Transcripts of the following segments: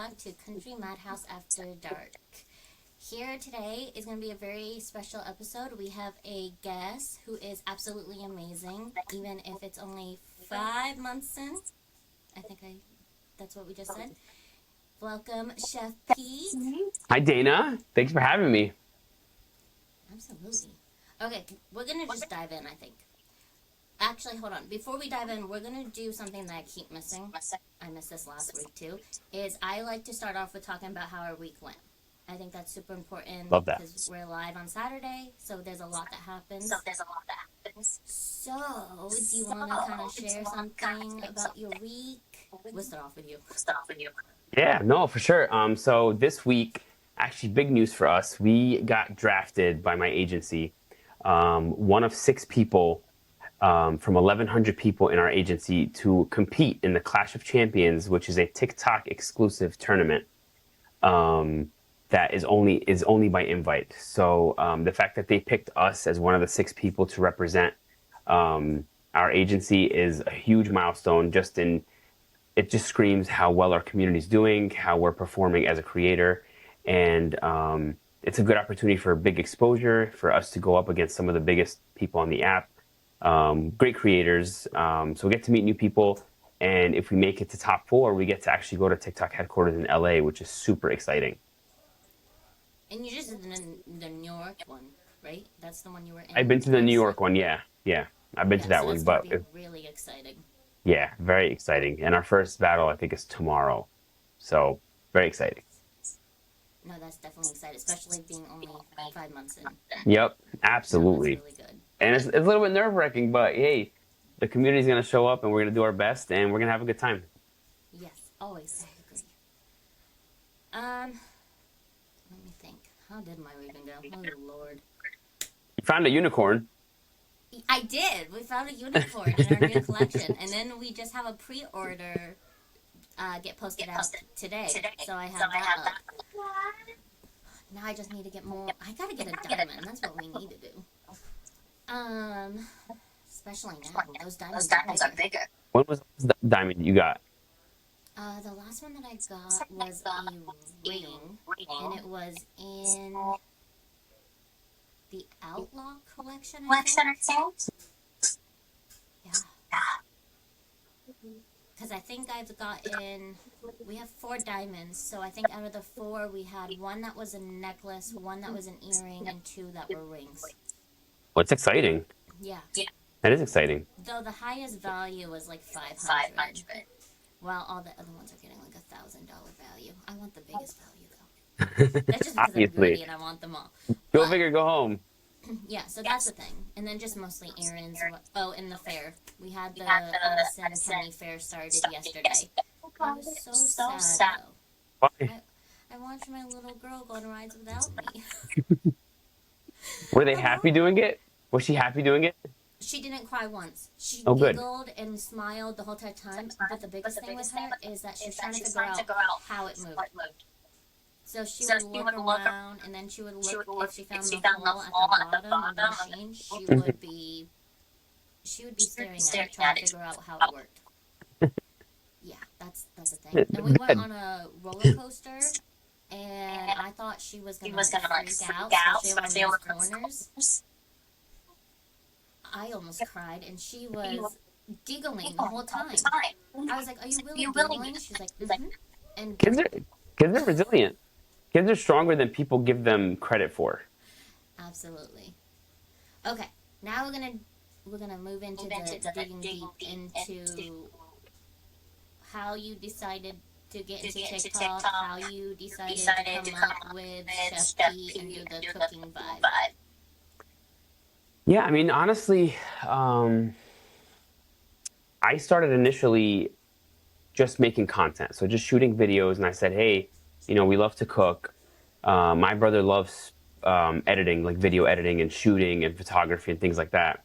back to Country Madhouse After Dark. Here today is going to be a very special episode. We have a guest who is absolutely amazing, even if it's only 5 months in. That's what we just said. Welcome, Chef Pete. Hi, Dana. Thanks for having me. Absolutely. Okay, we're going to just dive in, I think. Actually, hold on. Before we dive in, we're going to do something that I keep missing. I missed this last week, too. Is I like to start off with talking about how our week went. I think that's super important. Love that. Because we're live on Saturday, so there's a lot that happens. So, do you want to kind of share something about your week? We'll start off with you. Yeah, no, for sure. So this week, actually, big news for us. We got drafted by my agency. One of 6 people from 1,100 people in our agency to compete in the Clash of Champions, which is a TikTok exclusive tournament that is only by invite. So the fact that they picked us as one of the 6 people to represent our agency is a huge milestone. It just screams how well our community is doing, how we're performing as a creator, and it's a good opportunity for big exposure for us to go up against some of the biggest people on the app. Great creators. So we get to meet new people. And if we make it to top 4, we get to actually go to TikTok headquarters in LA, which is super exciting. And you just did the New York one, right? That's the one you were in. I've been to the New York one. Yeah. I've been to that so one, that's but gonna be really exciting. yeah, very exciting. And our first battle, I think, is tomorrow. So very exciting. No, that's definitely exciting, especially being only 5 months in. Yep, No, absolutely. that's really good. And it's a little bit nerve-wracking, but hey, the community's going to show up and we're going to do our best and we're going to have a good time. Yes, always. I agree. Let me think. How did my weekend go? Oh, Lord. You found a unicorn. I did. We found a unicorn in our new collection, and then we just have a pre-order get posted out today. So I have that up. Now I just need to get more. I gotta get a diamond. That's what we need to do. Especially now, those diamonds are bigger. When was the diamond you got? The last one that I got was a ring, and it was in the Outlaw collection, I think. Yeah. Because I think I've gotten, we have 4 diamonds, so I think out of the 4, we had 1 that was a necklace, 1 that was an earring, and 2 that were rings. What's exciting? Yeah. That is exciting. Though the highest value was like 500, while all the other ones are getting like $1,000 value. I want the biggest value though. That's just because I'm greedy Obviously. and I want them all. Go But figure, go home. yeah, so that's the thing. And then just mostly errands. Oh, in the fair. We had the Addison County Fair started yesterday. I was so sad though. Why? I watched my little girl go on rides without me. Were they I happy know. doing it? Was she happy doing it? She didn't cry once. She Oh, good. giggled and smiled the whole entire time. But the biggest thing with her is that she was trying to figure out how it moved. So she would look around, and then she would look if she found the hole at the bottom of the machine. She would be staring at it, trying to figure out how it worked. Yeah, that's the thing. And we went Good. on a roller coaster, and I thought she was gonna like freak out, especially around those corners. I almost cried, and she was giggling the whole time. I was like, "Are you really giggling?" She's like, "Mm-hmm." And Kids are resilient. Kids are stronger than people give them credit for. absolutely. Okay, now we're gonna move into the digging deep into how you decided to get into TikTok, how you decided to come up with Chef P and do the cooking vibe. Yeah, I mean, honestly, I started initially just making content. So just shooting videos, and I said, hey, we love to cook. My brother loves editing, like video editing and shooting and photography and things like that.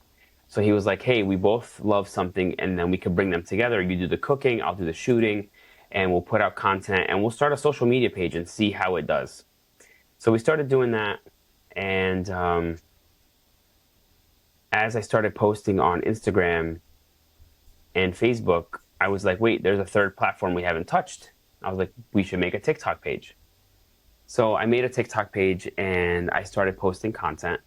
So he was like, hey, we both love something, and then we could bring them together. You do the cooking, I'll do the shooting, and we'll put out content, and we'll start a social media page and see how it does. So we started doing that, and as I started posting on Instagram and Facebook, I was like, wait, there's a third platform we haven't touched. I was like, we should make a TikTok page. So I made a TikTok page and I started posting content.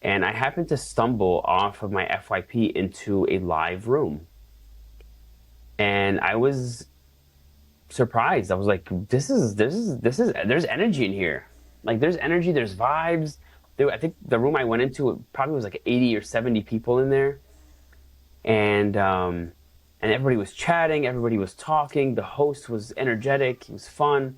And I happened to stumble off of my FYP into a live room. And I was surprised. I was like, there's energy in here. Like there's energy, there's vibes. I think the room I went into, it probably was like 80 or 70 people in there. And and everybody was chatting, everybody was talking. The host was energetic, he was fun,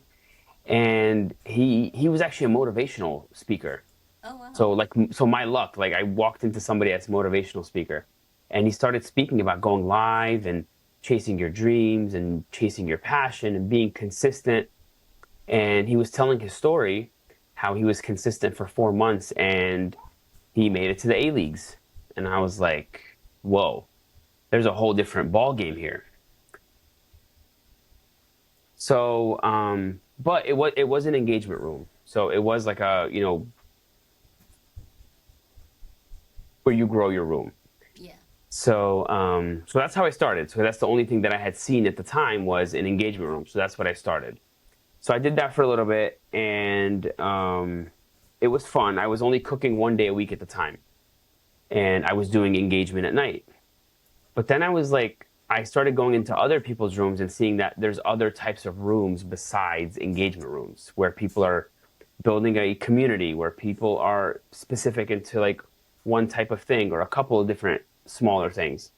and he was actually a motivational speaker. Oh wow. So my luck, like I walked into somebody that's a motivational speaker, and he started speaking about going live and chasing your dreams and chasing your passion and being consistent. And he was telling his story, how he was consistent for 4 months and he made it to the A leagues. And I was like, whoa, there's a whole different ball game here. But it was an engagement room. So it was like a, where you grow your room. Yeah. So that's how I started. So that's the only thing that I had seen at the time was an engagement room. So that's what I started. So I did that for a little bit, and it was fun. I was only cooking 1 day a week at the time, and I was doing engagement at night. But then I started going into other people's rooms and seeing that there's other types of rooms besides engagement rooms where people are building a community, where people are specific into like one type of thing or a couple of different smaller things.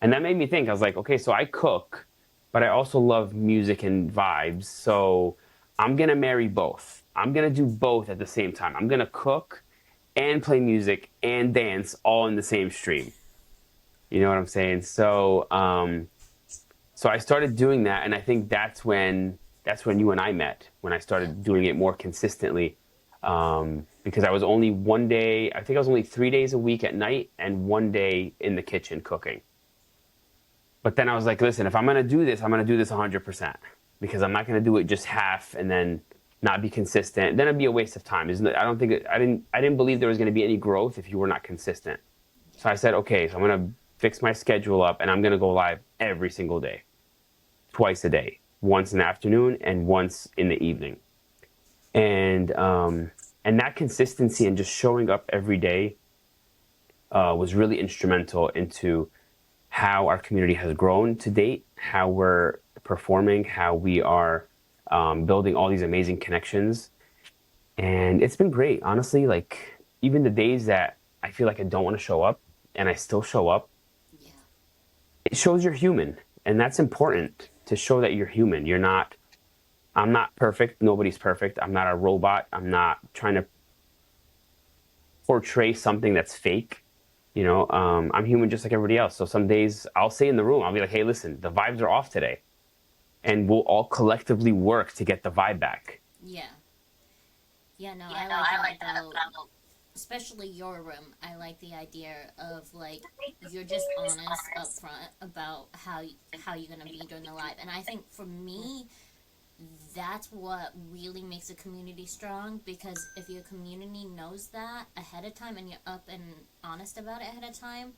And that made me think, I was like, okay, so I cook, but I also love music and vibes. So I'm going to marry both. I'm going to do both at the same time. I'm going to cook and play music and dance all in the same stream. You know what I'm saying? So I started doing that, and I think that's when you and I met, when I Yeah. started doing it more consistently. Because I was only 1 day, I think I was only 3 days a week at night and 1 day in the kitchen cooking. But then I was like, listen, if I'm going to do this, I'm going to do this 100% because I'm not going to do it just half and then not be consistent. Then it'd be a waste of time. Isn't it? I didn't believe there was going to be any growth if you were not consistent. Yeah. So I said, okay, so I'm going to fix my schedule up and I'm going to go live every single day, twice a day, once in the afternoon and once in the evening. And that consistency and just showing up every day was really instrumental into how our community has grown to date, how we're performing, how we are building all these amazing connections. And it's been great, honestly. Like, even the days that I feel like I don't want to show up and I still show up, Yeah. it shows you're human. And that's important to show that you're human. I'm not perfect. Nobody's perfect. I'm not a robot. I'm not trying to portray something that's fake. I'm human just like everybody else. So some days I'll say in the room, I'll be like, hey, listen, the vibes are off today. And we'll all collectively work to get the vibe back. Yeah. Yeah, no, I like that about, especially your room. I like the idea of like you're just honest up front about how you're gonna be during the live. And I think for me, that's what really makes a community strong, because if your community knows that ahead of time and you're up and honest about it ahead of time,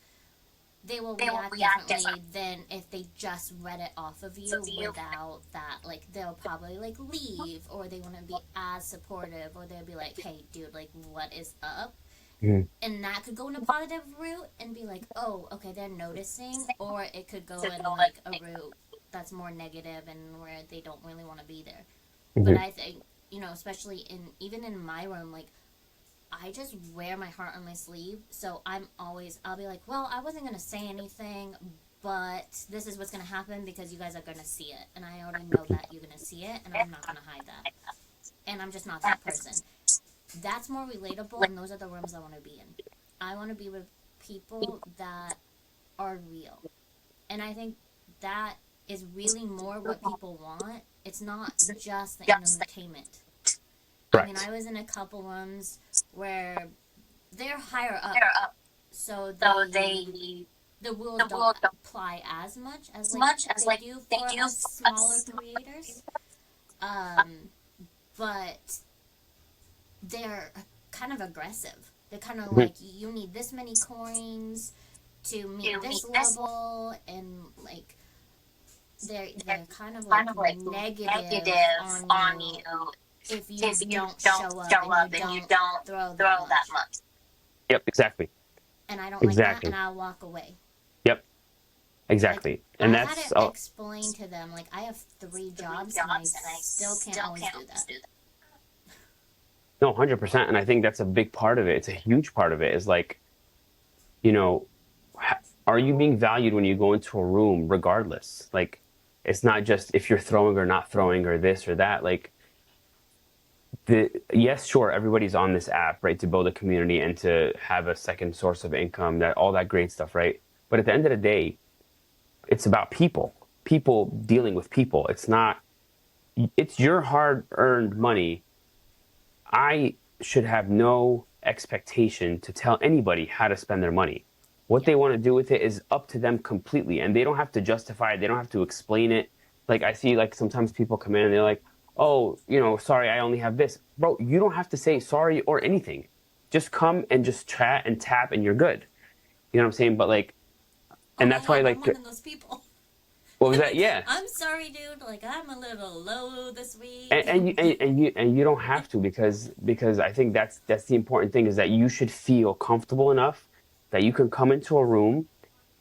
they will react differently than if they just read it off of you without that. Like, they'll probably like leave, or they wouldn't be as supportive, or they'll be like, hey dude, like, what is up? Mhm. And that could go in a positive route and be like, oh, okay, they're noticing. Or it could go in like a route that's more negative and where they don't really want to be there. But Mhm. I think, especially even in my room, like, I just wear my heart on my sleeve. So I'll be like, well, I wasn't going to say anything, but this is what's going to happen because you guys are going to see it. And I already know that you're going to see it, and I'm not going to hide that. And I'm just not that person. That's more relatable, and those are the rooms I want to be in. I want to be with people that are real. And I think that is really more what people want. It's not just the entertainment. I mean, I Correct. was in a couple rooms where they're higher up, so the rules don't apply as much as like they do for us smaller creators. Um, but they're kind of aggressive. They're kind of Mhm. like, you need this many coins to meet this level, and like they're kind of like negative on you if you don't show up and you don't throw that much. Yep, exactly. And I don't like that, and Exactly. I'll walk away. Yep, Like, exactly. And I had that's to explain to them, like, I have 3 jobs and I still can't always do that. no, 100%. And I think that's a big part of it. It's a huge part of it is like, you know, are you being valued when you go into a room regardless? Like, it's not just if you're throwing or not throwing or this or that. Like, yes, sure, everybody's on this app, right, to build a community and to have a second source of income, that all that great stuff, right? But at the end of the day, it's about people dealing with people. It's not, it's your hard earned money. I should have no expectation to tell anybody how to spend their money. What Yeah. they want to do with it is up to them completely, and they don't have to justify it. They don't have to explain it. Like I see, like sometimes people come in and they're like, "Oh, sorry, I only have this." Bro, you don't have to say sorry or anything. Just come and just chat and tap, and you're good. You know what I'm saying? But like, Oh and my that's why, god, I'm like, one of those people. what was that? Yeah, I'm sorry, dude. Like, I'm a little low this and, week. and you don't have to, because I think that's the important thing, is that you should feel comfortable enough that you can come into a room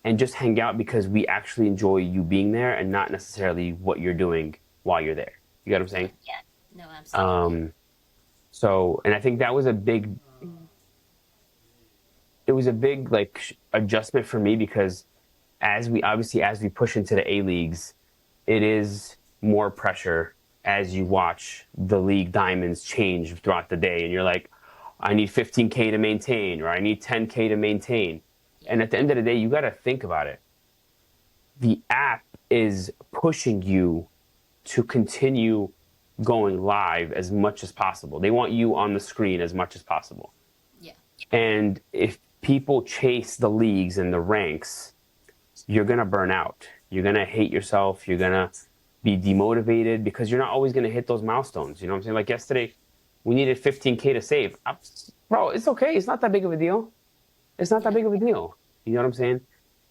and just hang out because we actually enjoy you being there and not necessarily what you're doing while you're there. You get what I'm Yeah. saying? No, absolutely. Um, so, and I think that was a big, it was a big like adjustment for me, because as we push into the A leagues, it is more pressure as you watch the league diamonds change throughout the day, and you're like, I need 15K to maintain, or I need 10K to maintain. Yeah. And at the end of the day, you got to think about it. The app is pushing you to continue going live as much as possible. They want you on the screen as much as possible. Yeah. And if people chase the leagues and the ranks, you're going to burn out. You're going to hate yourself. You're going to be demotivated because you're not always going to hit those milestones. You know what I'm saying? Like yesterday, we needed 15K to save. Bro, it's okay. It's not that big of a deal. It's not that Yeah. big of a deal. You know what I'm saying?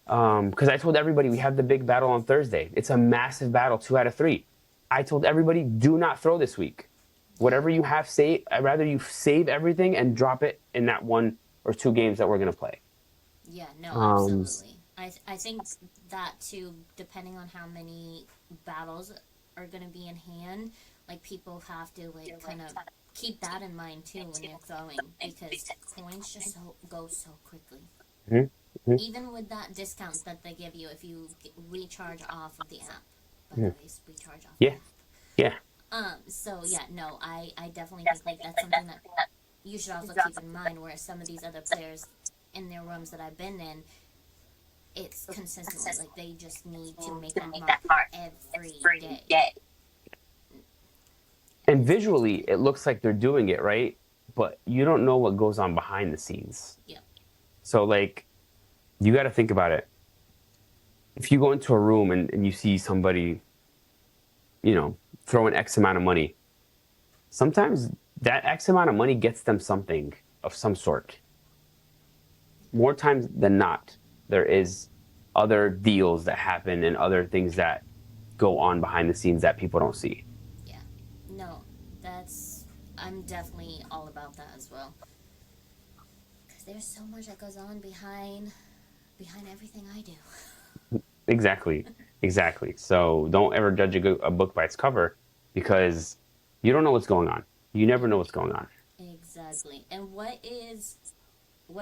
Because I told everybody we have the big battle on Thursday. It's a massive battle, 2 out of 3. I told everybody, do not throw this week. Yeah. Whatever you have, save. I'd rather you save everything and drop it in that 1 or 2 games that we're gonna play. Yeah, no, Um, absolutely. I think that too, depending on how many battles are going to be in hand, like people have to like kind of keep that in mind too when you're throwing, because coins just go so quickly. mhm, mhm, Even with that discount that they give you if you recharge off of the app. By the mhm. way, recharge off the Yeah, app. yeah, So yeah, no, I definitely think like that's something that you should also keep in mind. Whereas some of these other players in their rooms that I've been in, it's consistently like they just need to make that mark every day. And and it's visually it looks like they're doing it right, but you don't know what goes on behind the scenes. yeah, So like, you got to think about it. If you go into a room and you see somebody, throw an X amount of money, sometimes that X amount of money gets them something of some sort. More times than not, there is other deals that happen and other things that go on behind the scenes that people don't see. yeah, no, that's I'm definitely all about that as well. Because there's so much that goes on behind everything I do. Exactly. Exactly. So don't ever judge a book by its cover, because you don't know what's going on. You never know what's going on. Exactly. And what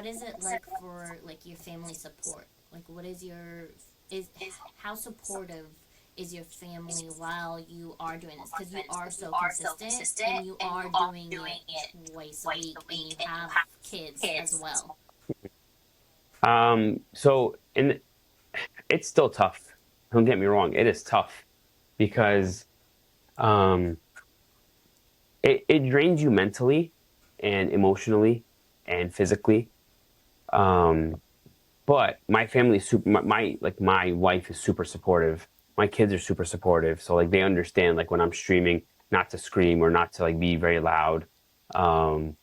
is it like for like your family support? Like what is your is how supportive is your family while you are doing this? Because you are so consistent and you are doing it twice a week and you have kids as well. So in It's still tough. Don't get me wrong. It is tough because um, it drains you mentally and emotionally and physically. Um, but my family is super. My wife is super supportive. My kids are super supportive. So like they understand like when I'm streaming, not to scream or not to like be very loud. Um,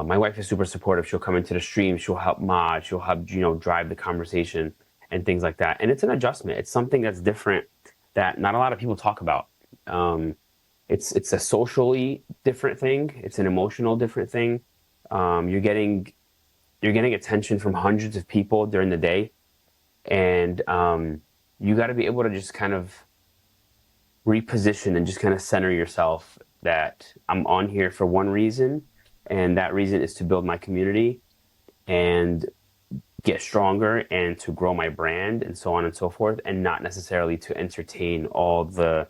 my wife is super supportive. She'll come into the stream. She'll help mod. She'll help drive the conversation and things like that. And it's an adjustment. It's something that's different that not a lot of people talk about. It's a socially different thing. It's an emotional different thing. You're getting attention from hundreds of people during the day, and you got to be able to just kind of reposition and just kind of center yourself that I'm on here for one reason, and that reason is to build my community and get stronger and to grow my brand and so on and so forth, and not necessarily to entertain all the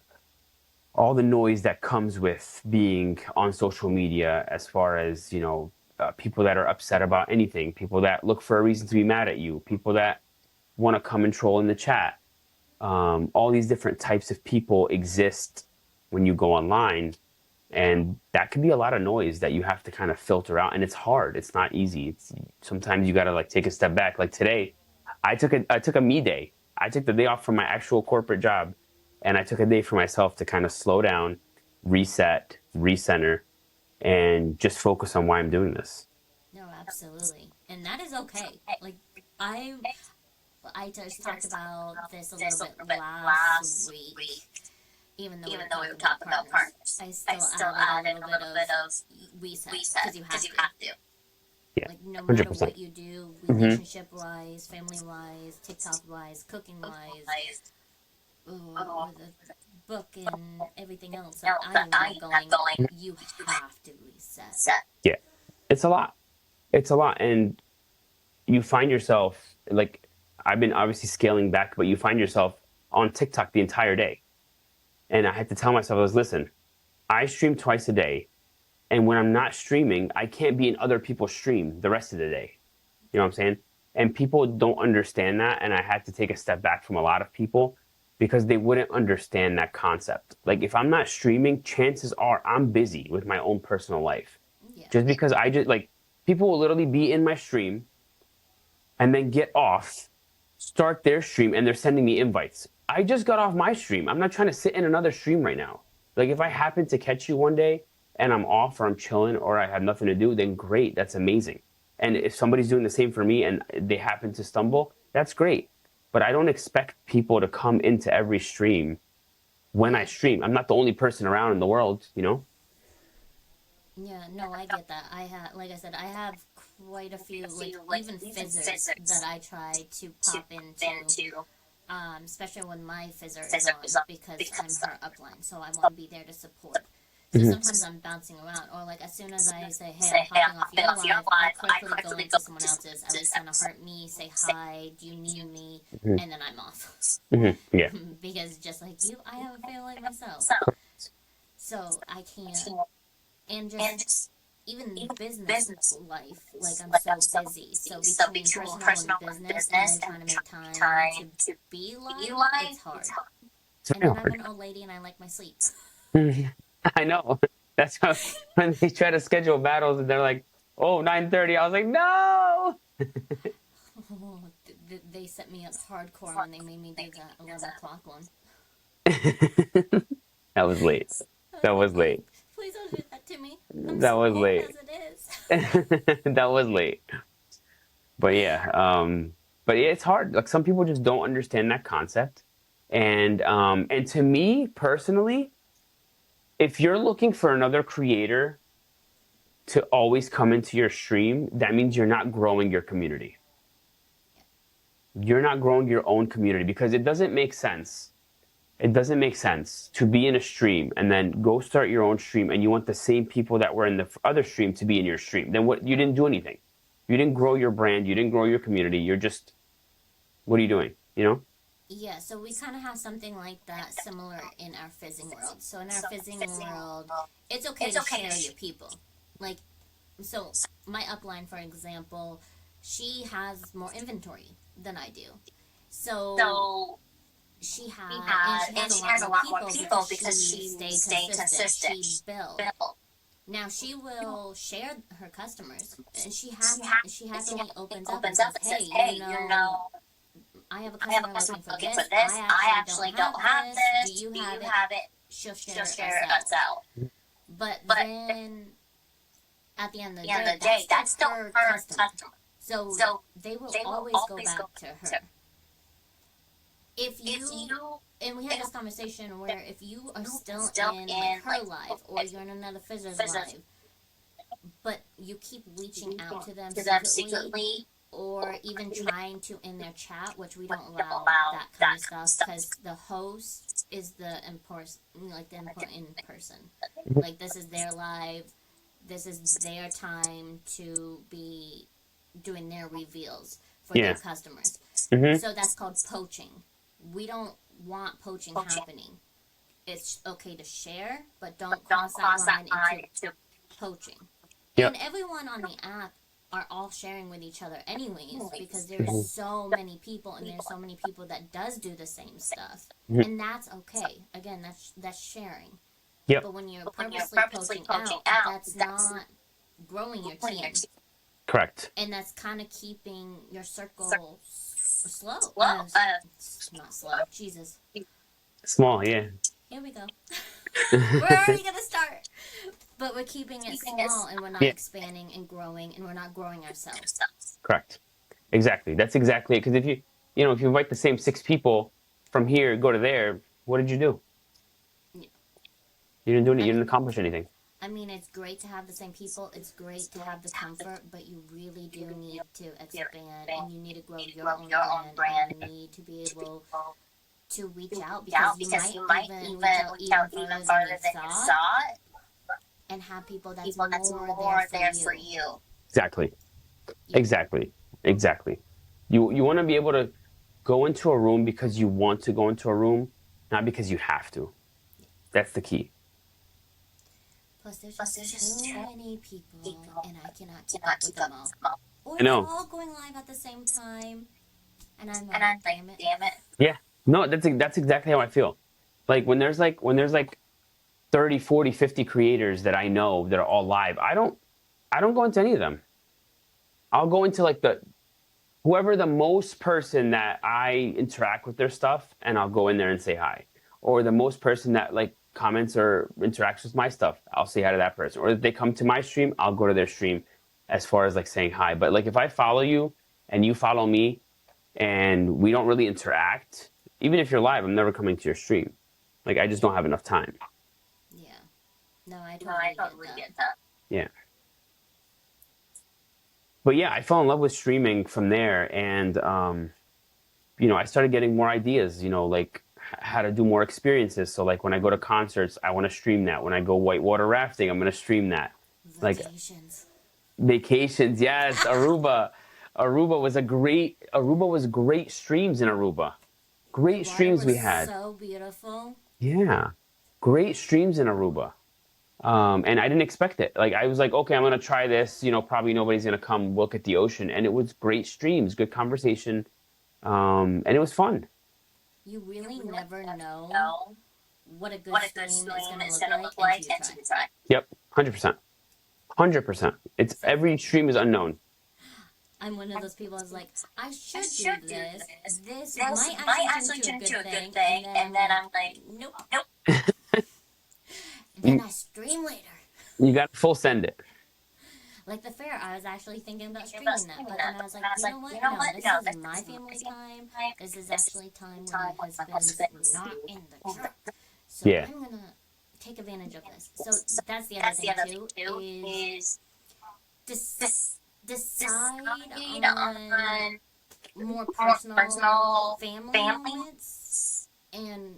noise that comes with being on social media, as far as, people that are upset about anything, people that look for a reason to be mad at you, people that want to come and troll in the chat. All these different types of people exist when you go online, and that can be a lot of noise that you have to kind of filter out, and it's hard. It's not easy. Sometimes you got to like take a step back. Like today, I took a me day. I took the day off from my actual corporate job, and I took a day for myself to kind of slow down, reset, recenter, and just focus on why I'm doing this. No, absolutely. And that is okay. Like, I I just talked about this a little bit last week, even though we were talking about partners. I still added a little bit of reset because you have to. Yeah, Like, no matter 100%. what you do, Hmm. relationship wise, family wise, TikTok wise, cooking wise, or the book and everything else that I have going, you have to reset. Yeah, it's a lot. It's a lot, and you find yourself like, I've been obviously scaling back, but you find yourself on TikTok the entire day. And I had to tell myself, listen, I stream twice a day. And when I'm not streaming, I can't be in other people's stream the rest of the day. You know what I'm saying? And people don't understand that. And I had to take a step back from a lot of people because they wouldn't understand that concept. Like, if I'm not streaming, chances are I'm busy with my own personal life. Yeah. Just because I just like, people will literally be in my stream and then get off, start their stream, and they're sending me invites. I just got off my stream. I'm not trying to sit in another stream right now. Like, if I happen to catch you one day and I'm off or I'm chilling or I have nothing to do, then great, that's amazing. And if somebody's doing the same for me and they happen to stumble, that's great. But I don't expect people to come into every stream when I stream. I'm not the only person around in the world, you know? Yeah, no, I get that. I have, like I said, I have quite a few, like even fizzers that I try to pop into, especially when my fizzer is on because I'm her upline, so I want to be there to support. So Mhm. sometimes I'm bouncing around, or like as soon as I say, "Hey, I'm hopping off your live," I quickly go into someone else's. At least kind of heart me, say hi, do you need me, Mhm. and then I'm off. Mhm. Yeah. Because just like you, I have a family myself, so I can't. And just even business life, like I'm so busy. So between personal and business, and then trying to make time to be live, it's hard. It's And very then I'm hard. an old lady and I like my sleep. I know. That's how, when they try to schedule battles and they're like, oh, 9:30. I was like, no. Oh, they set me up hardcore when they made me do that 11 o'clock one. That was late. I was That like, was please, late. please don't do that to me. I'm That so was old late. as it is. That was late. But yeah, but yeah, it's hard. Like, some people just don't understand that concept. And to me personally, if you're looking for another creator to always come into your stream, that means you're not growing your community. You're not growing your own community, because it doesn't make sense. It doesn't make sense to be in a stream and then go start your own stream and you want the same people that were in the other stream to be in your stream. Then what? You didn't do anything. You didn't grow your brand. You didn't grow your community. You're just, what are you doing? You know? Yeah, so we kind of have something like that similar in our fizzing world. So in our fizzing world, it's okay to share your people. Like, so my upline, for example, she has more inventory than I do. So she has a lot more people because she stayed consistent. She built. Now she will share her customers, and she happily opens up and says, "Hey, I have a customer looking for this. I actually don't have this. Do you have it?" She'll share us out. But then at the end of the day, that's still her customer. So they will always go back to her. if you and we had this conversation where if you are still in like her live or you're in another fizzer's live, but you keep reaching out to them secretly or even trying to in their chat, which we don't allow that kind of stuff because the host is the important, like the important person. Like this is their live, this is their time to be doing their reveals for their Yeah. customers. Hmm. So that's called poaching. We don't want poaching happening. It's okay to share, but don't cross that line into poaching. And Yep. everyone on the app are all sharing with each other anyways because there's Hmm. so many people and there's so many people that does do the same stuff. Hmm. And that's okay. Again, that's sharing. Yep. But when you're purposely poaching out, that's not growing your team. Correct. And that's kind of keeping your circle slow. Not slow. Jesus. Small. Yeah. Here we go. We're already going to start. But we're keeping it small and we're not Yeah. expanding and growing and we're not growing ourselves. Correct. Exactly. That's exactly it. Because if if you invite the same six people from here, go to there, what did you do? Yeah. You didn't do anything. I You mean, didn't accomplish anything. it's great to have the same people. It's great to have the comfort, but you really do need to expand and you need to grow your own brand and you need to be able to reach out because you might even reach out even further than you thought and have people that's more there for you. Exactly. Yeah. Exactly. Exactly. You want to be able to go into a room because you want to go into a room, not because you have to. That's the key. Plus, there's just too many people, and I cannot keep up with them all. Or I they're know. all going live at the same time, and I'm like, damn it. Yeah. No, that's exactly how I feel. Like when there's like 30, 40, 50 creators that I know that are all live, I don't go into any of them. I'll go into like the whoever the most person that I interact with their stuff, and I'll go in there and say hi. Or the most person that like comments or interacts with my stuff, I'll say hi to that person. Or if they come to my stream, I'll go to their stream as far as like saying hi. But like if I follow you and you follow me and we don't really interact, even if you're live, I'm never coming to your stream. Like I just don't have enough time. Yeah. No, I totally get that. Yeah. But yeah, I fell in love with streaming from there, and I started getting more ideas. Like how to do more experiences. So like when I go to concerts, I want to stream that. When I go whitewater rafting, I'm going to stream that. Like Vacations. vacations, yes, Aruba. Aruba was great streams in Aruba. The Great water streams we was had. so beautiful. Yeah. Great streams in Aruba. And I didn't expect it. Like I was like, okay, I'm gonna try this. Probably nobody's gonna come look at the ocean, and it was great streams, good conversation, and it was fun. You really never know what a good stream is going to look like until you try. Yep, 100%, 100%. It's So every stream is unknown. I'm one of those people who's like, I should do this. This might actually turn into a good thing. And then I'm like, nope. Then You, I stream later. you got to full send it. Like the fair, I was actually thinking about streaming that, but then I was like, you know what? No, this is my family time. This is actually time when my husband's not in the truck. So Yeah, I'm gonna take advantage of this. So that's the other thing too is decide on more personal family moments and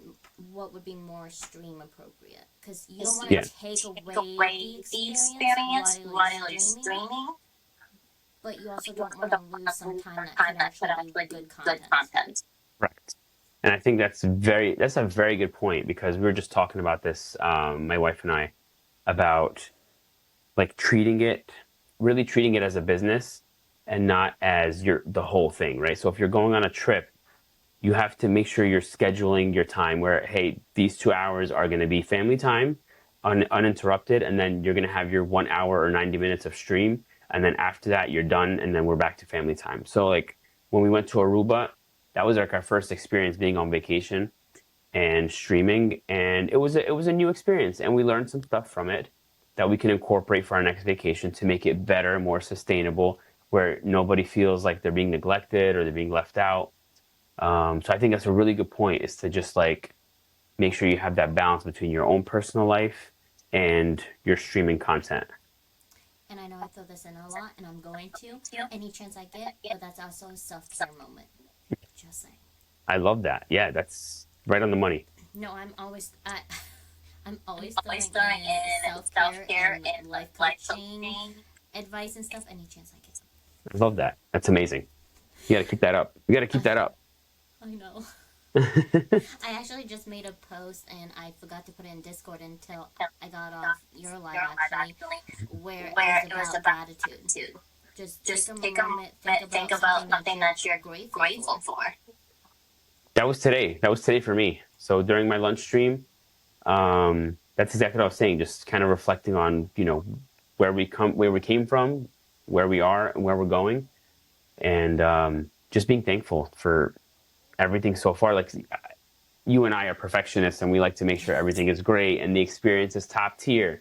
what would be more stream appropriate because you don't want yeah, to take away the experience while you're streaming, but you also don't want to lose some time that could actually be good content. correct. And I think that's a very good point because we were just talking about this, my wife and I, about like really treating it as a business and not as the whole thing, right? So if you're going on a trip, you have to make sure you're scheduling your time where, hey, these 2 hours are going to be family time, uninterrupted, and then you're going to have your 1 hour or 90 minutes of stream, and then after that you're done, and then we're back to family time. So like when we went to Aruba, that was like our first experience being on vacation and streaming, and it was a new experience, and we learned some stuff from it that we can incorporate for our next vacation to make it better, more sustainable, where nobody feels like they're being neglected or they're being left out. So I think that's a really good point, is to just like make sure you have that balance between your own personal life and your streaming content. And I know I throw this in a lot, and I'm going to any chance I get, but that's also a self care moment. Just saying. I love that. Yeah, that's right on the money. No, I'm always throwing in self care and life coaching advice and stuff any chance I get. I love that. That's amazing. You got to keep that up. You got to keep that up. I know. I actually just made a post and I forgot to put it in Discord until I got off your live actually, where it was about gratitude. Just take a moment, think about something that you're grateful for. That was today. That was today for me. So during my lunch stream, that's exactly what I was saying. Just kind of reflecting on, where we came from, where we are, and where we're going, and just being thankful for everything so far. Like, you and I are perfectionists, and we like to make sure everything is great and the experience is top tier,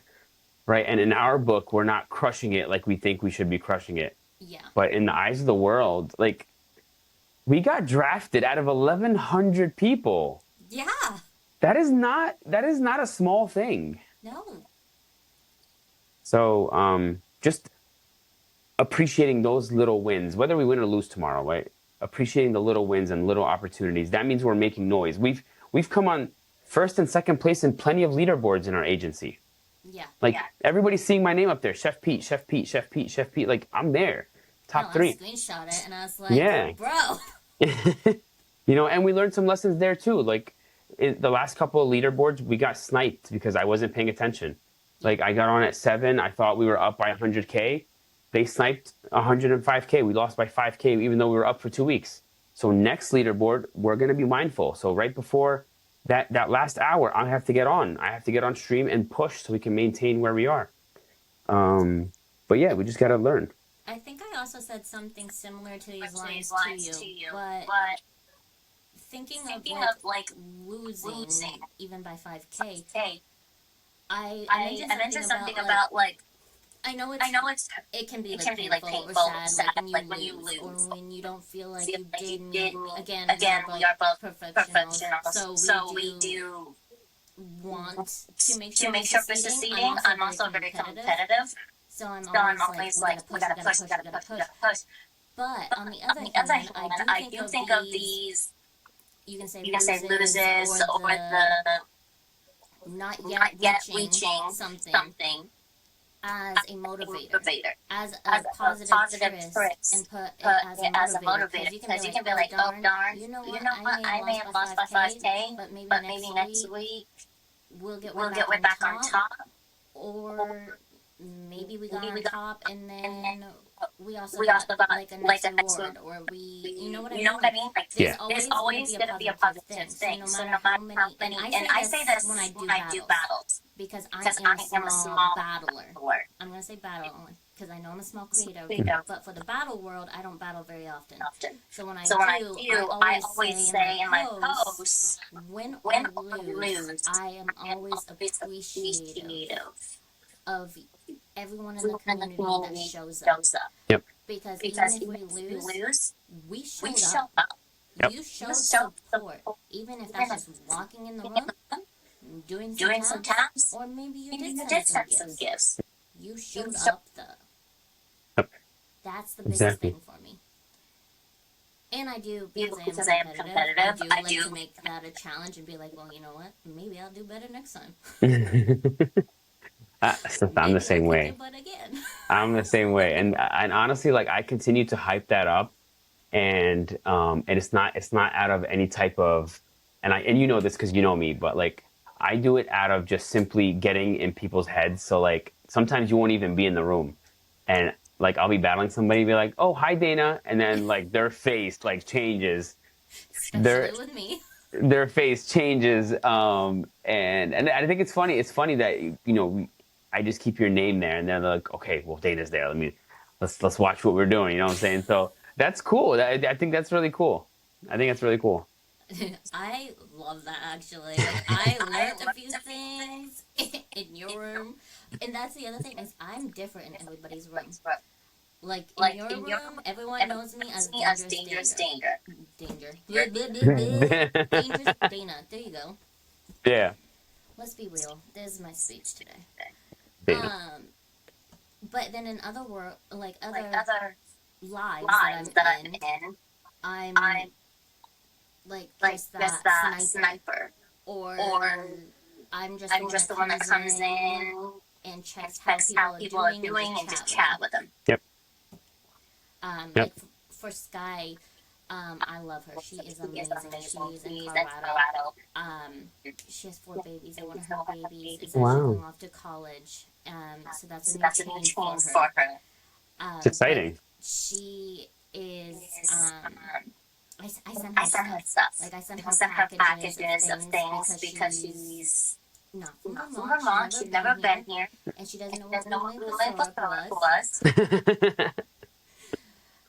right? And in our book, we're not crushing it like we think we should be crushing it. Yeah. But in the eyes of the world, like, we got drafted out of 1,100 people. Yeah. That is not a small thing. No. So just appreciating those little wins, whether we win or lose tomorrow, right? Appreciating the little wins and little opportunities. That means we're making noise. We've come on first and second place in plenty of leaderboards in our agency. Yeah. Like, everybody's seeing my name up there. Chef Pete, Chef Pete, Chef Pete, Chef Pete. Like, I'm there. Top three. I screenshot it and I was like, yeah. Bro. And we learned some lessons there too. Like, in the last couple of leaderboards, we got sniped because I wasn't paying attention. Like, I got on at 7. I thought we were up by 100K. They sniped 105K. We lost by 5K, even though we were up for 2 weeks. So next leaderboard, we're going to be mindful. So right before that last hour, I have to get on. I have to get on stream and push so we can maintain where we are. But yeah, we just got to learn. I think I also said something similar to these lines to you, but thinking of like losing even by 5K, I mentioned something about like, I know it can be like painful or sad like when you lose or when you don't feel like you did. Again, we are both professionals, so we do want to make sure we're succeeding. I'm also very competitive. So I'm always like, we gotta push. But on the other hand, I do think of these, you can say loses or the not yet reaching something as a motivator, as a positive twist, and put it as a motivator. Because you can be like, oh darn, you know what, I may have lost by 5K, but maybe next week we'll get back on top, or maybe we got on top and then we also got like a next reward, or you know what I mean? Like, there's always going to be a positive thing. So no matter how many, and I say this when I do battles, because I am a small battler. I'm going to say battle only, because I know I'm a small creator, but for the battle world, I don't battle very often. So when I do, I always say in my posts, win or lose, I am always appreciative of everyone in the community that shows up. Yep. Because even if we lose, we showed up. Yep. You showed support. Even if that's just walking in the room, doing some tasks, or maybe you did send some gifts. You showed up, though. Yep. That's the biggest thing for me. And I do, because I am competitive, I do like to make that a challenge and be like, well, you know what? Maybe I'll do better next time. I'm the same way. I'm the same way, and honestly, like, I continue to hype that up, and it's not out of any type of, and you know this because you know me, but like, I do it out of just simply getting in people's heads. So like, sometimes you won't even be in the room, and like, I'll be battling somebody, be like, oh, hi Dana, and then like their face like changes. Especially with me. Their face changes, and I think it's funny. It's funny that I just keep your name there, and then they're like, okay, well, Dana's there. Let's watch what we're doing. You know what I'm saying? So that's cool. I think that's really cool. I think that's really cool. I love that, actually. Like, I learned a few things in your room, and that's the other thing, is I'm different in everybody's room. Like, in your room, everyone knows me as Dangerous Danger. Danger. Dangerous Dana. There you go. Yeah, Let's be real. This is my speech today. Dana. But then in other like other other lives that lives that I'm I'm in, in, I'm I'm like like just just that that sniper, sniper, or or I'm just the I'm one just that the one that comes comes in in and and checks how checks how people are people are doing and doing just and just chat with chat them. with them. Yep. Like Yep. for Sky, I love her. She is He is amazing. amazing. She's in He's in Colorado. Colorado. She has 4 babies, and one of her babies is actually Wow. going off to college. So that's a So new that's a new change for change her. for her. It's But exciting. she is. Is I send I her sent her stuff. stuff. Like I send I her sent her packages of of things things because because she's she's not from not from Vermont. Vermont. She's She's never never been been here, here. and she doesn't know what Doesn't know blue what blue maple maple syrup syrup was. was.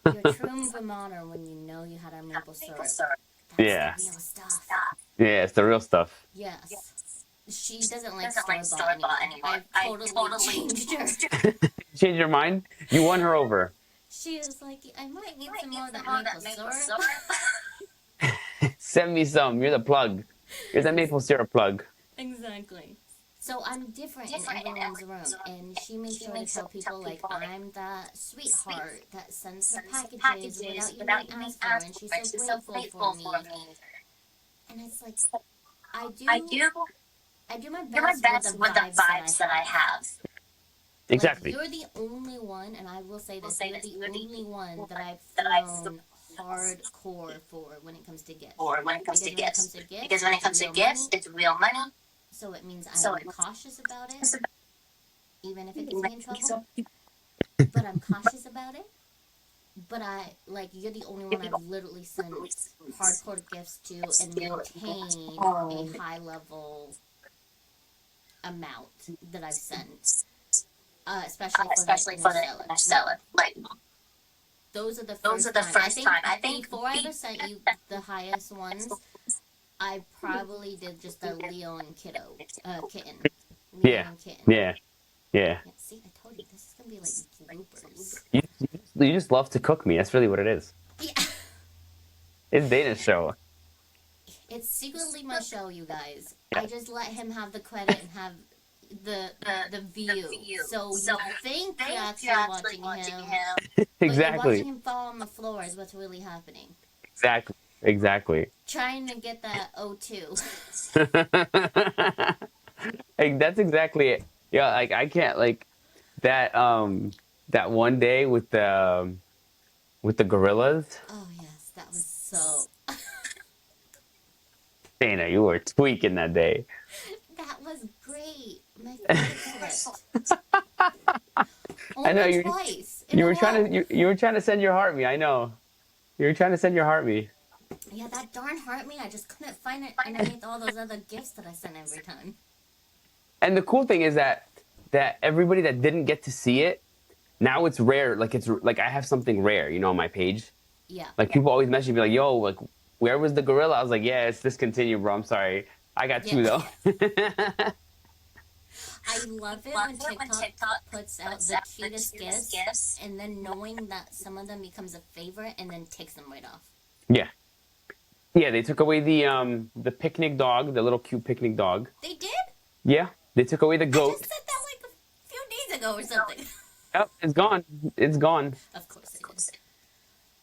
You're a true Vermonter when you know you had our maple Maple syrup. syrup. That's Yeah. the real stuff. Stop. Yeah, it's the real stuff. Yes. She doesn't like Doesn't like store-bought store-bought anymore. anymore. I've I totally totally changed her. Change your mind? You won her over. She is like, I might need some Get more of that some more of maple that maple syrup. syrup. Send me some. You're the plug. You're the maple syrup plug. Exactly. So I'm different in everyone's room, and she makes sure to tell people like I'm that sweetheart that sends her packages without even ask for, and she's so grateful for me. And it's like I do my Do my best with the vibes that I have. Exactly. Like, you're the only one, and I will say this, you're the only one that I've I've thrown hardcore for when it comes to gifts. Or when it comes to Because when it gifts. comes to gifts, Because when it comes to gifts, it's real money. so it means So I'm it- cautious about it, even if it gets me in trouble. But I'm cautious about it. But you're the only one I've literally sent hardcore gifts to and maintained a high level amount that I've sent. Especially for the interstellar. Like, those are the those first are the time. first time. I think before I ever sent you the highest ones, I probably did just a Leo and kitten. Leo Yeah. and kitten. Yeah. Yeah. Yeah, see, I told you this is gonna be like bloopers. You just love to cook me. That's really what it is. Yeah, It's Dana's show. it's secretly my show, you guys. I just let him have the credit and have the view. So you think you're actually watching him. But you're watching Exactly. him fall on the floor is what's really happening. Exactly. Trying to get that O2. Like that's exactly it. Yeah, like I can't like that one day with the gorillas. Oh yes, that was so. Dana, you were tweaking that day. That was great. My favorite slipped. I know Only you twice. you were trying to you were trying to send your heart me. I know. You were trying to send your heart me. Yeah, that darn hurt me. I just couldn't find it underneath all those other gifts that I sent every time. And the cool thing is that everybody that didn't get to see it, now it's rare. Like it's like I have something rare, on my page. Yeah. Like people always message me like, "Yo, like where was the gorilla?" I was like, "Yeah, it's discontinued, bro. I'm sorry. I got two though." I love it when TikTok puts out the cutest gifts, and then knowing that some of them becomes a favorite and then takes them right off. Yeah. Yeah, they took away the picnic dog, the little cute picnic dog. They did? Yeah, they took away the I goat. just said that like a few days ago or something. Yep, it's gone. It's gone. Of course they did.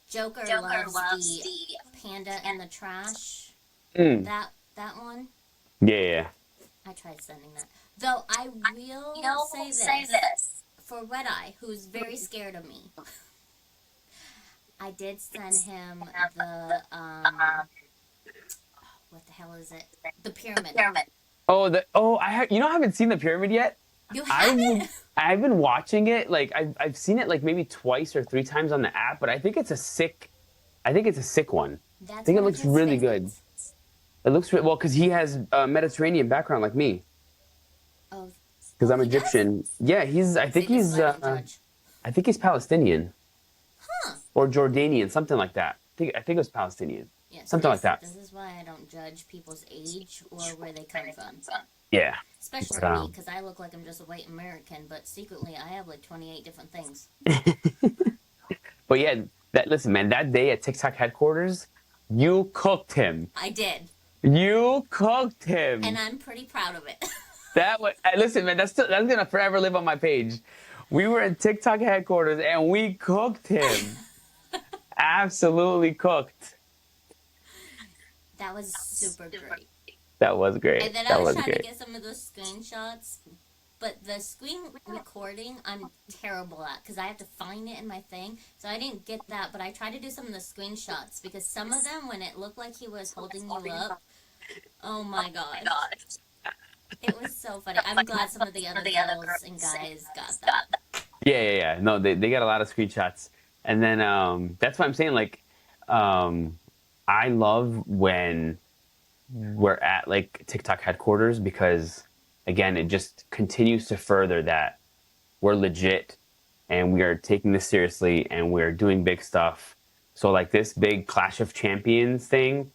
Joker loves the panda in the trash. Mm. That one. Yeah. I tried sending that. Though I will say this. For Red Eye, who's very scared of me, I did send him the what the hell is it? The pyramid. I haven't seen the pyramid yet. You haven't? I've been watching it. Like I've seen it like maybe twice or three times on the app, but I think it's a sick one. That's I think it one of looks his really favorites. good. It looks well because he has a Mediterranean background like me. Oh, Because I'm he does? Egyptian. Yeah, I think See, this he's is why I don't judge. I think he's Palestinian Huh. or Jordanian, something like that. I think it was Palestinian. Yeah, so Something like that. This is why I don't judge people's age or where they come from. Yeah. Especially But, me, because I look like I'm just a white American, but secretly I have like 28 different things. But yeah, listen, man, that day at TikTok headquarters, You cooked him. I did. You cooked him. And I'm pretty proud of it. That was, listen, man, that's gonna forever live on my page. We were at TikTok headquarters and we cooked him. Absolutely cooked. That was super great. That was great. And then I That was was trying to great. get some of those screenshots, but the screen recording I'm terrible at because I have to find it in my thing. So I didn't get that, but I tried to do some of the screenshots because some of them, when it looked like he was holding you up, oh my gosh. It was so funny. I'm glad some of the other girls and guys got that. Yeah. No, they got a lot of screenshots. And then that's why I'm saying like I love when we're at like TikTok headquarters because again, it just continues to further that we're legit and we are taking this seriously and we're doing big stuff. So like this big Clash of Champions thing,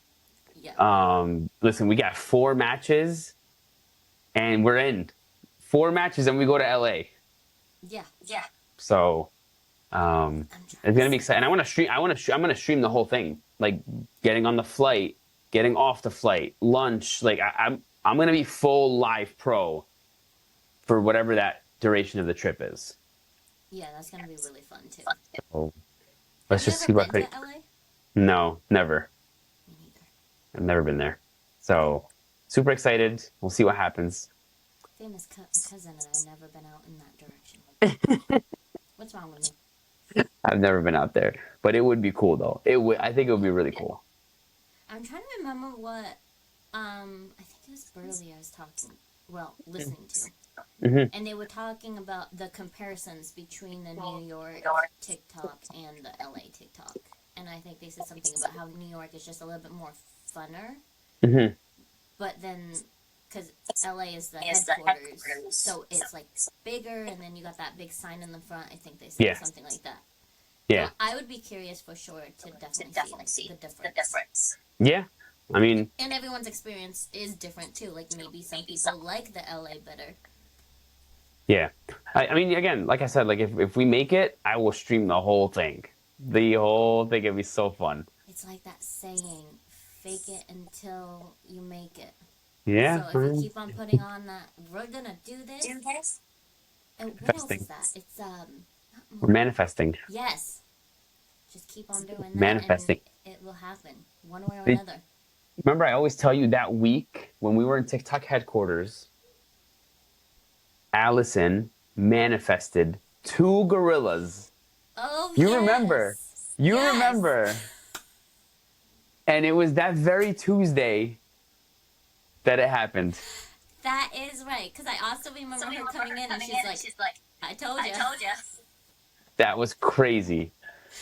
Yeah. listen, we got 4 matches and we're in 4 matches and we go to LA. Yeah. So I'm trying it's to gonna be see. exciting. I want to stream. I'm gonna stream the whole thing, like getting on the flight, getting off the flight, lunch. Like I'm gonna be full live pro for whatever that duration of the trip is. Yeah, that's gonna be really fun too. So let's Have just you see ever what. been to LA? No, never. Me neither. I've never been there. So super excited. We'll see what happens. Famous cousin and I've never been out in that direction. What's wrong with me? I've never been out there, but it would be cool though. It would. I think it would be really cool. I'm trying to remember what I think it was Burley I was listening to. Mhm. And they were talking about the comparisons between the New York TikTok and the LA TikTok. And I think they said something about how New York is just a little bit more funner. Mhm. But then, because LA is the headquarters, so it's like bigger, and then you got that big sign in the front. I think they said Yeah. something like that. Yeah. So I would be curious for sure to definitely see the difference. Yeah. I mean, And everyone's experience is different too. Like maybe some people like the LA better. yeah. I mean, again, like I said, like if we make it, I will stream the whole thing. The whole thing. It'd be so fun. It's like that saying, fake it until you make it. Yeah. So if you keep on putting on that, we're gonna do this. And what else Manifesting. is that? It's We're manifesting. yes. Just keep on doing that, Manifesting. and it will happen one way or It- another. Remember, I always tell you that week when we were in TikTok headquarters, Allison manifested 2 gorillas. Oh, You yes. remember? You Yes. remember? And it was that very Tuesday that it happened. That is right. Because I also remember her coming in, and she's like, "I told you." That was crazy.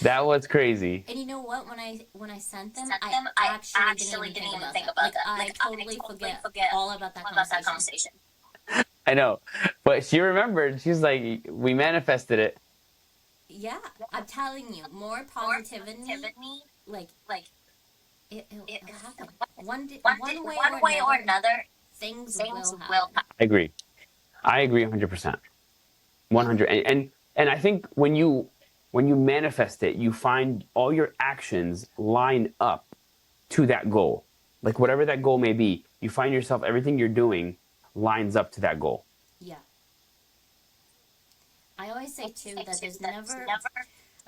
That was crazy. And you know what? When I sent them, I actually didn't even think about that. I totally forget all about that conversation. I know. But she remembered. She's like, we manifested it. Yeah, I'm telling you, more positivity, like it'll happen. One way or another, things will happen. I agree. I agree 100%. 100. And I think when you manifest it, you find all your actions line up to that goal. Like whatever that goal may be, you find yourself, everything you're doing lines up to that goal. Yeah. I always say too that there's never.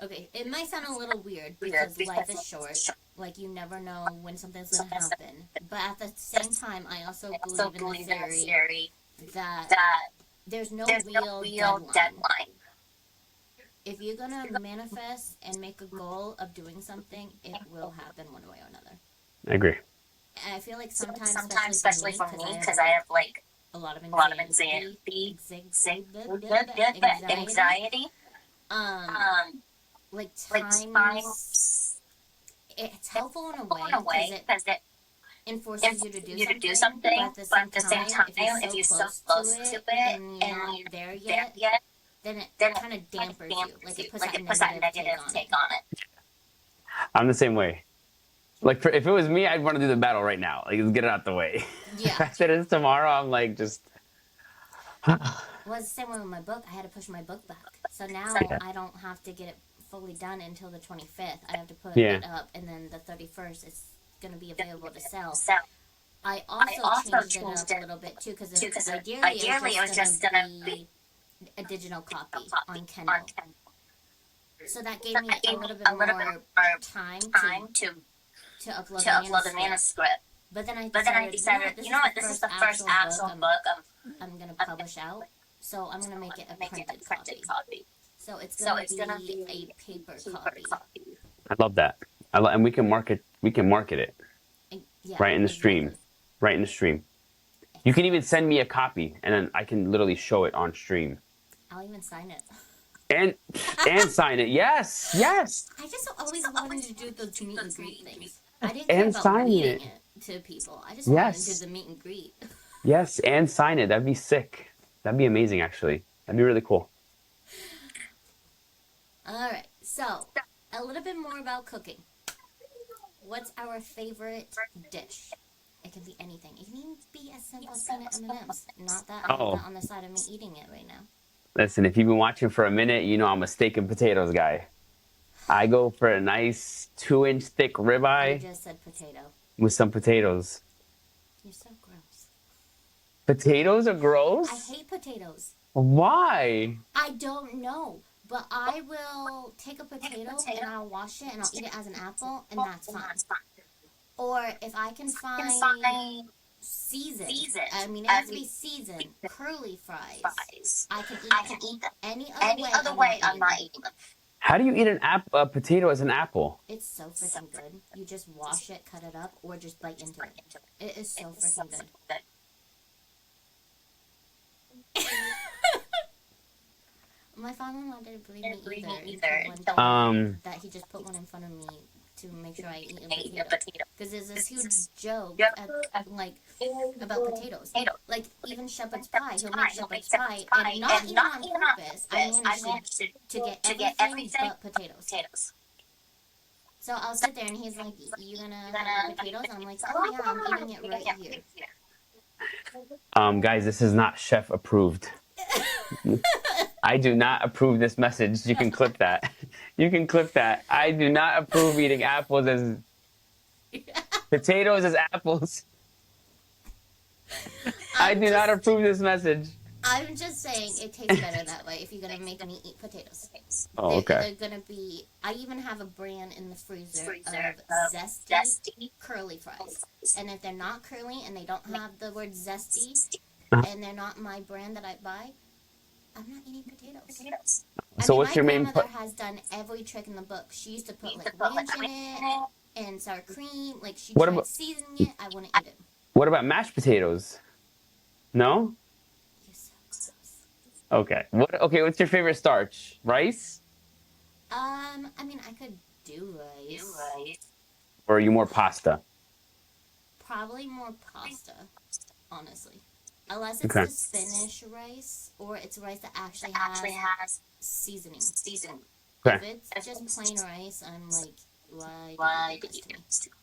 Okay, it might sound a little weird because life is short. Like you never know when something's gonna happen. But at the same time, I also believe in the theory that there's no real deadline. If you're gonna manifest and make a goal of doing something, it will happen one way or another. I agree. And I feel like sometimes, especially for me, because I have like a lot of anxiety. Like times, it's helpful in a way because it enforces you to do something. But at the same time, if you're so close to it and you're not there yet, then it kind of dampers you. Like it puts that negative take on it. I'm the same way. Like if it was me, I'd want to do the battle right now. Like let's get it out the way. Yeah. If it is tomorrow, I'm like just. Well, it's the same way with my book. I had to push my book back. So now I don't have to get it fully done until the 25th. I have to put it up, and then the 31st, going to be available to sell. So I I also also changed it changed up a it little bit too, because because ideally ideally it was just gonna going to be be a digital copy on on Kindle. Kindle. So that gave So me that a gave me little bit a little bit more more time time to upload to the upload the manuscript. manuscript. But then But then I decided, this you is know the what, this is first the first actual actual book book I'm going to I'm publish out. So I'm going to make it a make it printed a printed copy. copy. So it's So going it's to gonna be be a paper paper copy. copy. I love that. And we can market. We can market it Yeah, right in the stream. exactly. Right in the stream. You can even send me a copy, and then I can literally show it on stream. I'll even sign it. And sign it. Yes, yes. I just always wanted to do those meet and greet things. I didn't And care about sign reading it. it to people. I just wanted to do Yes, the meet and greet. yes, and sign it. That'd be sick. That'd be amazing, actually. That'd be really cool. All right, so a little bit more about cooking. What's our favorite dish? It can be anything. It can even be as simple as peanut M&Ms. Not that I have Oh. that on the side of me eating it right now. Listen, if you've been watching for a minute, you know I'm a steak and potatoes guy. I go for a nice 2-inch thick You ribeye just said potato. with some potatoes. You're so gross. Potatoes are I gross? hate potatoes. Why? I don't know, but I will take a potato and I'll wash it and I'll eat it as an apple, and that's fine. Or if I can find seasoned, I mean, it has to be seasoned, curly fries. I can eat them. Any other way, I'm not eating them. How do you eat a potato as an apple? It's so freaking good. You just wash it, cut it up, or just bite into it. It is so freaking good. My father-in-law didn't believe me either until one day that he just put one in front of me to make sure I eat a potato. Because there's this huge joke about potatoes. Like, even shepherd's pie. He'll make shepherd's pie, and not even on purpose, I managed to get everything but potatoes. So I'll sit there, and he's like, "You gonna have potatoes?" I'm like, "Oh yeah, I'm eating it right here." Guys, this is not chef approved. I do not approve this message. You can clip that. You can clip that. I do not approve eating apples as potatoes as apples. I do not approve this message. I'm just saying it tastes better that way if you're gonna make me eat potatoes. Oh, okay. They're gonna be. I even have a brand in the freezer of zesty curly fries. And if they're not curly and they don't have the word zesty, and they're not my brand that I buy, I'm not eating potatoes. So what's your main? My grandmother has done every trick in the book. She used to put like ranch in it and sour cream. Like she tried seasoning it. I wouldn't eat it. What about mashed potatoes? No. You're so gross. Okay. Okay. What's your favorite starch? Rice? I mean, I could do rice. Or are you more pasta? Probably more pasta, honestly. Unless it's the Spanish rice, or it's rice that actually has seasoning. Okay. If it's just plain rice, I'm like, why do you do this to me?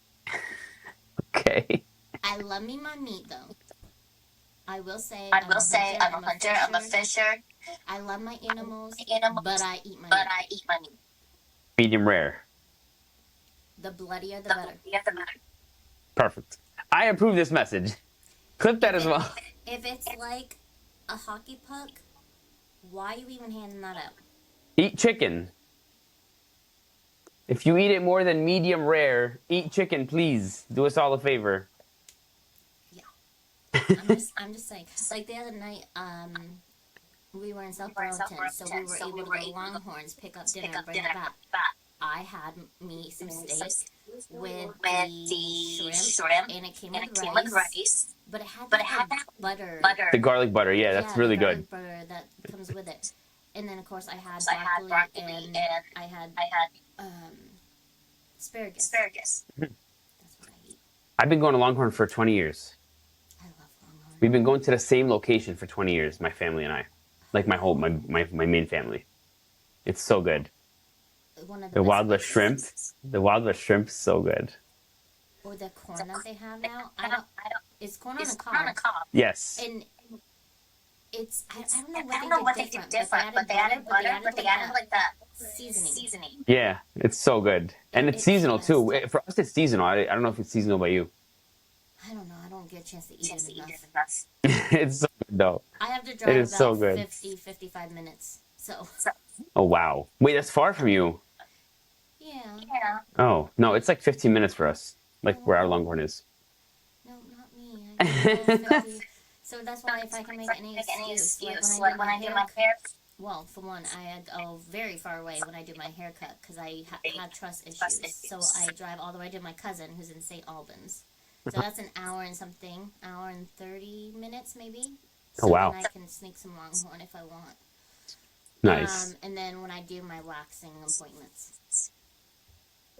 Okay. I love me my meat, though. I will say I'm a hunter, I'm a fisher. I love my animals, but I eat my meat. Medium rare. The bloodier, the better. Perfect. I approve this message. Clip that as well. If it's like a hockey puck, why are you even handing that out? Eat chicken. If you eat it more than medium rare, eat chicken, please. Do us all a favor. Yeah. I'm just saying. Like the other night, we were in South Burlington, so we were able to go to Longhorns, pick up dinner, and bring it back. I had me some steak with the shrimp, and it came with rice. But it had that butter. The garlic butter, yeah, that's really good. Butter that comes with it. And then, of course, I had broccoli and I had asparagus. That's what I eat. I've been going to Longhorn for 20 years. I love Longhorn. We've been going to the same location for 20 years, my family and I. Like my main family. It's so good. The wildlife shrimp. The wildlife shrimp is so good. Or the corn that they have now. It's corn on the cob. Yes. And I don't know I what don't they know did what they did different, but different, they but they added added butter, butter, but but they they added added like like that that seasoning. seasoning. Yeah, it's so good, and it's It's the seasonal too. best. For us, it's seasonal. I don't know if it's seasonal by you. I don't know. I don't get a chance to eat Chance it to eat it enough. enough. It's so good though. I have to It drive is so about good. 50-55 minutes. So, So Oh wow. Wait, that's far from you. yeah. yeah, Oh no, it's like 15 minutes for us, like where our No, Longhorn is. no, not me. I gotta go 50. So that's why if I can make any make any excuse, like when I excuse, do like my when I do hair, my hair, well, for one, I go very far away when I do my haircut because I have trust trust issues. So issues. I drive all the way to my cousin who's in St. Albans. So that's an hour and something, hour and 30 minutes maybe. Oh So then wow. I can sneak some Longhorn if I want. Nice. And then when I do my waxing appointments.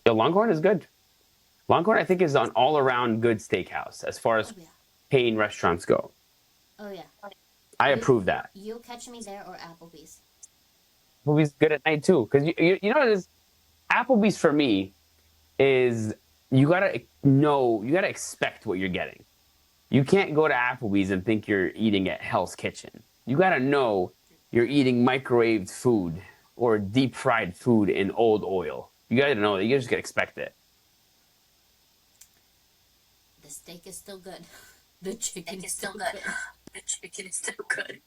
Yeah, Longhorn is good. Longhorn, I think, is an all-around good steakhouse as far Oh as yeah. chain restaurants go. Oh yeah. I You approve that. you'll catch me there or Applebee's. Applebee's good at night too, because you know what it is. Applebee's for me is you gotta expect what you're getting. You can't go to Applebee's and think you're eating at Hell's Kitchen. You gotta know you're eating microwaved food or deep fried food in old oil. You gotta know. You just gotta expect it. The steak is still good. The chicken It is is still still good. good. The chicken is still good.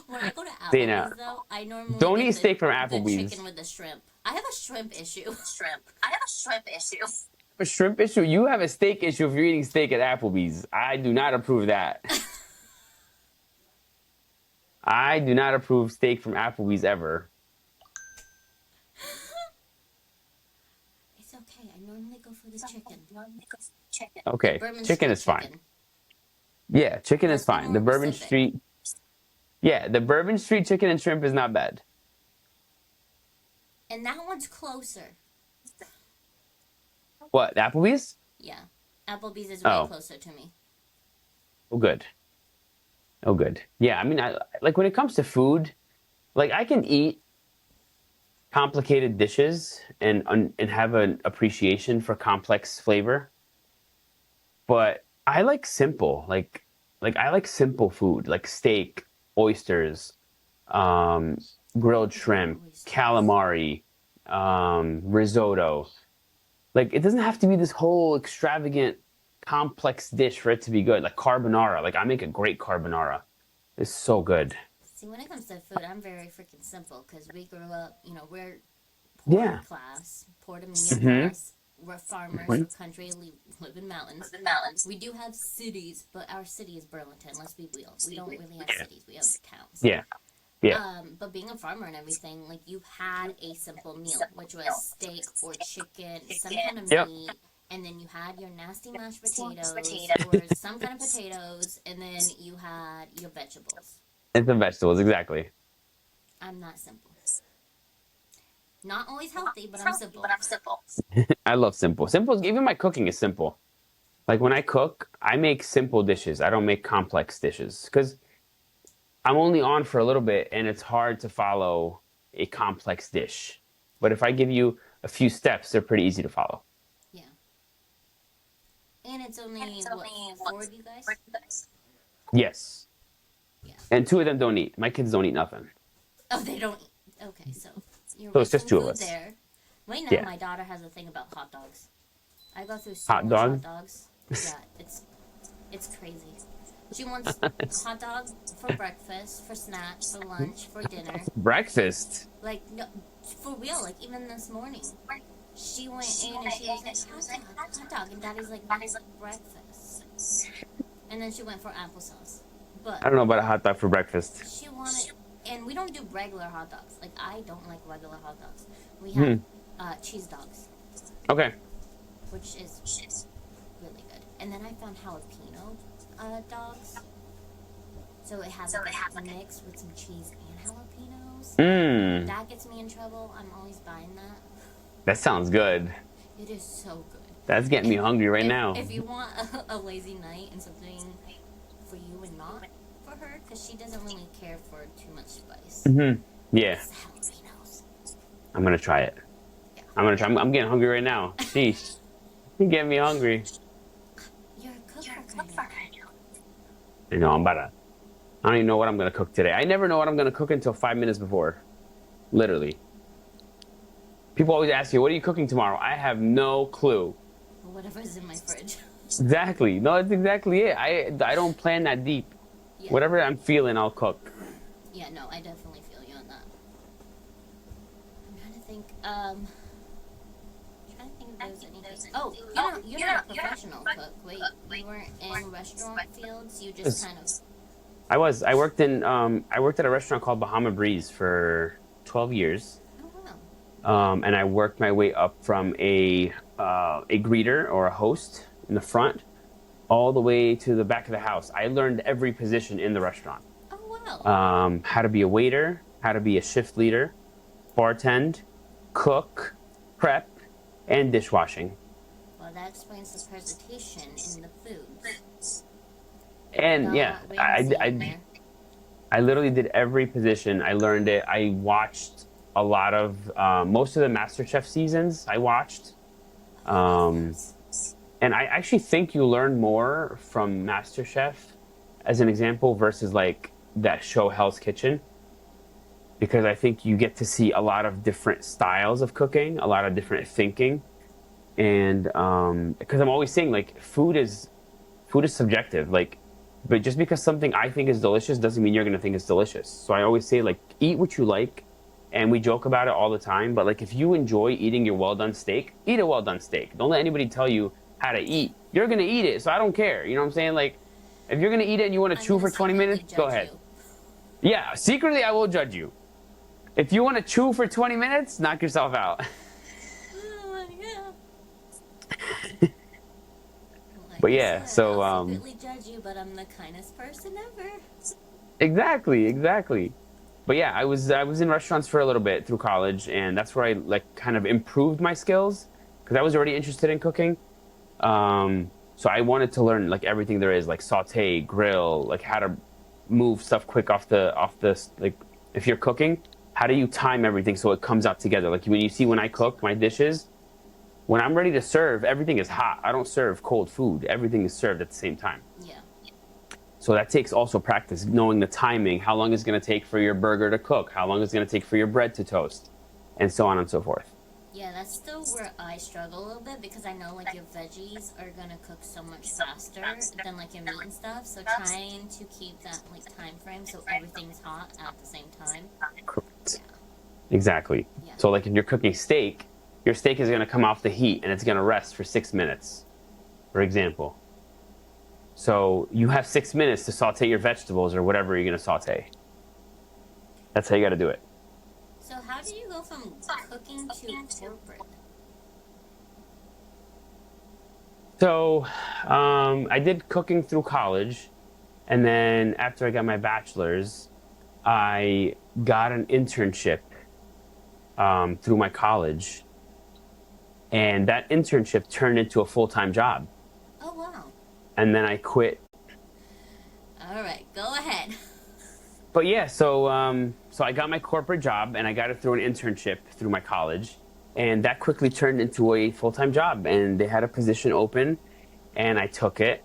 When I go to Dana, Applebee's though, I normally don't get eat steak from the Applebee's. chicken with the shrimp. I have a shrimp issue. Shrimp. I have a shrimp issue. A shrimp issue. You have a steak issue if you're eating steak at Applebee's. I do not approve that. I do not approve steak from Applebee's ever. It's okay. I normally go for the chicken. Chicken. Okay, Bourbon chicken Street is fine. chicken. Yeah, chicken is Let's be fine. more The Bourbon specific. Street. Yeah, the Bourbon Street chicken and shrimp is not bad. And that one's closer. What, Applebee's? Yeah. Applebee's is way Oh. closer to me. Oh, good. Oh, good. Yeah, I mean, I like when it comes to food, like I can eat complicated dishes and have an appreciation for complex flavor, but I like simple, like I like simple food, like steak, oysters, um, grilled shrimp, Oysters. calamari, risotto. Like it doesn't have to be this whole extravagant, complex dish for it to be good. Like carbonara, like I make a great carbonara. It's so good. See, when it comes to food, I'm very freaking simple because we grew up, we're poor Yeah. class, poor to medium Mhm. class. We're farmers, we're country, live in mountains. The mountains. We do have cities, but our city is Burlington. Let's be real. We don't really have Yeah. cities. We have towns. Yeah. Yeah. But being a farmer and everything, like you had a simple meal, which was steak or chicken, some kind of Yep. meat, and then you had your nasty mashed potatoes Potatoes. or some kind of potatoes, and then you had your vegetables. And some vegetables, exactly. I'm not simple. Not always healthy, but I'm simple. But I'm simple. I love simple. Simple, even my cooking is simple. Like when I cook, I make simple dishes. I don't make complex dishes because I'm only on for a little bit and it's hard to follow a complex dish. But if I give you a few steps, they're pretty easy to follow. Yeah. And it's only, It's what, only, four of you guys? Yes. Yeah. And two of them don't eat. My kids don't eat nothing. Oh, they don't eat. Okay, so you're So it's just wasting two of food us. there. Right now, Yeah. my daughter has a thing about hot dogs. I go through so Hot much dog? hot dogs. Yeah, it's crazy. She wants hot dog for breakfast, for snacks, for lunch, for dinner. Breakfast. Like no, for real. Like even this morning, she went in and she was like hot dog, and Daddy's like breakfast. And then she went for applesauce. But I don't know about a hot dog for breakfast. she wanted, and we don't do regular hot dogs. Like I don't like regular hot dogs. We have cheese dogs, Okay. which is really good. And then I found jalapeno dogs. So it has like a mix with some cheese and jalapenos. Mmm. That gets me in trouble. I'm always buying that. That sounds good. It is so good. That's getting me hungry right if, now. If you want a lazy night and something for you and not for her, because she doesn't really care for too much spice. Yeah. It's jalapenos. I'm gonna try it. Yeah. I'm gonna try. I'm getting hungry right now. Sheesh. You get me hungry. You're a cook for You're a crying cook out for crying out. You know, I'm about to I don't even know what I'm gonna cook today. I never know what I'm gonna cook until 5 minutes before. Literally. People always ask you, what are you cooking tomorrow? I have no clue. Whatever's in my fridge. Exactly. No, that's exactly it. I don't plan that deep. Yeah. Whatever I'm feeling, I'll cook. Yeah, no, I definitely feel you on that. I'm trying to think, trying to think if there's anything. Oh, you're not a professional cook. Wait, you weren't in restaurant fields. You just kind of. I was. I worked at a restaurant called Bahama Breeze for 12 years. Oh wow. And I worked my way up from a greeter or a host in the front all the way to the back of the house. I learned every position in the restaurant. Oh wow. How to be a waiter, how to be a shift leader, bartend, cook, prep, and dishwashing. Well, that explains the presentation in the foods. And yeah, I literally did every position. I learned it. I watched a lot of most of the MasterChef seasons. I watched, and I actually think you learn more from MasterChef, as an example, versus like that show Hell's Kitchen, because I think you get to see a lot of different styles of cooking, a lot of different thinking, and because I'm always saying like food is subjective, like. But just because something I think is delicious doesn't mean you're gonna think it's delicious. So I always say like eat what you like, and we joke about it all the time. But like if you enjoy eating your well done steak, eat a well done steak. Don't let anybody tell you how to eat. You're gonna eat it, so I don't care. You know what I'm saying? Like if you're gonna eat it and you want to chew for 20 minutes, go ahead. Yeah, secretly I will judge you. If you want to chew for 20 minutes, knock yourself out. Oh But yeah, so I'll secretly judge you, but I'm the kindest person ever. exactly. But yeah, I was in restaurants for a little bit through college, and that's where I like kind of improved my skills because I was already interested in cooking. So I wanted to learn like everything there is, like saute, grill, like how to move stuff quick off the like if you're cooking, how do you time everything so it comes out together? Like when you see when I cook my dishes, when I'm ready to serve, everything is hot. I don't serve cold food. Everything is served at the same time. Yeah. So that takes also practice, knowing the timing, how long it's going to take for your burger to cook, how long it's going to take for your bread to toast, and so on and so forth. Yeah, that's still where I struggle a little bit because I know like your veggies are gonna cook so much faster than like your meat and stuff. So trying to keep that like time frame so everything's hot at the same time. Correct. Yeah. Exactly. Yeah. So like if you're cooking steak, your steak is going to come off the heat and it's going to rest for 6 minutes, for example. So you have 6 minutes to saute your vegetables or whatever you're going to saute. That's how you got to do it. So how do you go from cooking to corporate? So I did cooking through college, and then after I got my bachelor's, I got an internship through my college, and that internship turned into a full-time job. Oh wow. And then I quit. All right, go ahead. But yeah, so I got my corporate job, and I got it through an internship through my college, and that quickly turned into a full-time job. And they had a position open, and I took it,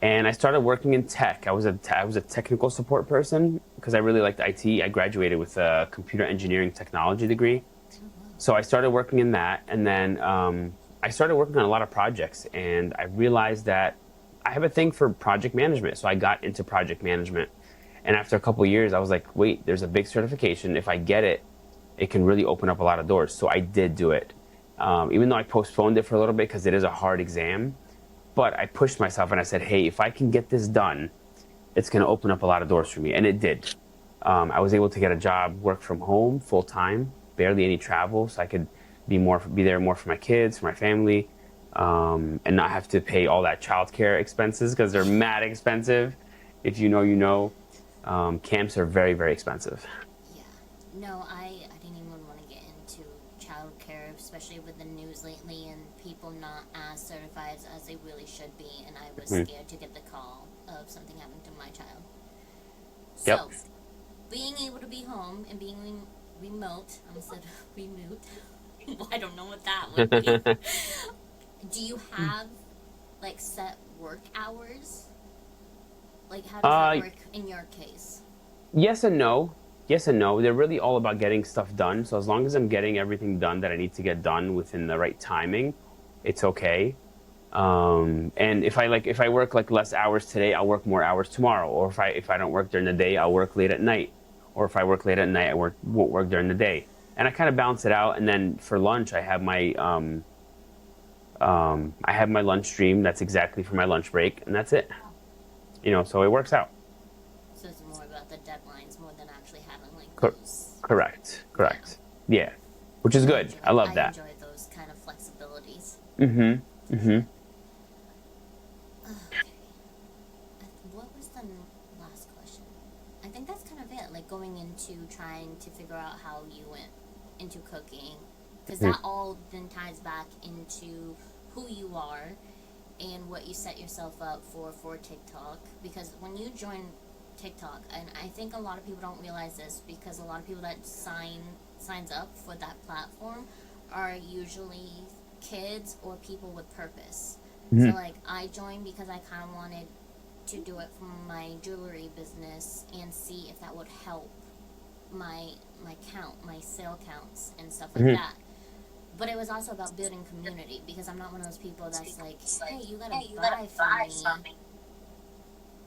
and I started working in tech. I was a technical support person because I really liked IT. I graduated with a computer engineering technology degree, so I started working in that, and then I started working on a lot of projects, and I realized that I have a thing for project management, so I got into project management. And after a couple of years, I was like, wait, there's a big certification. If I get it, it can really open up a lot of doors. So I did do it. Even though I postponed it for a little bit because it is a hard exam, but I pushed myself and I said, hey, if I can get this done, it's going to open up a lot of doors for me. And it did. I was able to get a job, work from home full time, barely any travel. So I could be there more for my kids, for my family, and not have to pay all that childcare expenses because they're mad expensive. If you know, you know. Camps are very, very expensive. Yeah. No, I didn't even want to get into childcare, especially with the news lately and people not as certified as they really should be. And I was scared to get the call of something happening to my child. Yep. So, being able to be home and being remote, I almost said remote. I don't know what that would be. Do you have like set work hours? Like, how does that Uh, work in your case? yes and no. Yes and no. They're really all about getting stuff done. So as long as I'm getting everything done that I need to get done within the right timing, it's okay. And if I work like less hours today, I'll work more hours tomorrow. Or if I don't work during the day, I'll work late at night. Or if I work late at night, won't work during the day. And I kind of balance it out. And then for lunch, I have my lunch stream. That's exactly for my lunch break, and that's it. So it works out. So it's more about the deadlines more than actually having like Cor- those. correct. Yeah. Correct. Yeah, which is good. I love I that. enjoy those kind of flexibilities. Mm-hmm. Mm-hmm. Okay. What was the last question? I think that's kind of it. Like going into trying to figure out how you went into cooking, because that all then ties back into who you are and what you set yourself up for TikTok. Because when you join TikTok, and I think a lot of people don't realize this, because a lot of people that signs up for that platform are usually kids or people with purpose. So Mm-hmm. like I joined because I kind of wanted to do it for my jewelry business and see if that would help my sale counts and stuff like Mm-hmm. that. But it was also about building community, because I'm not one of those people that's like, hey, you gotta buy from me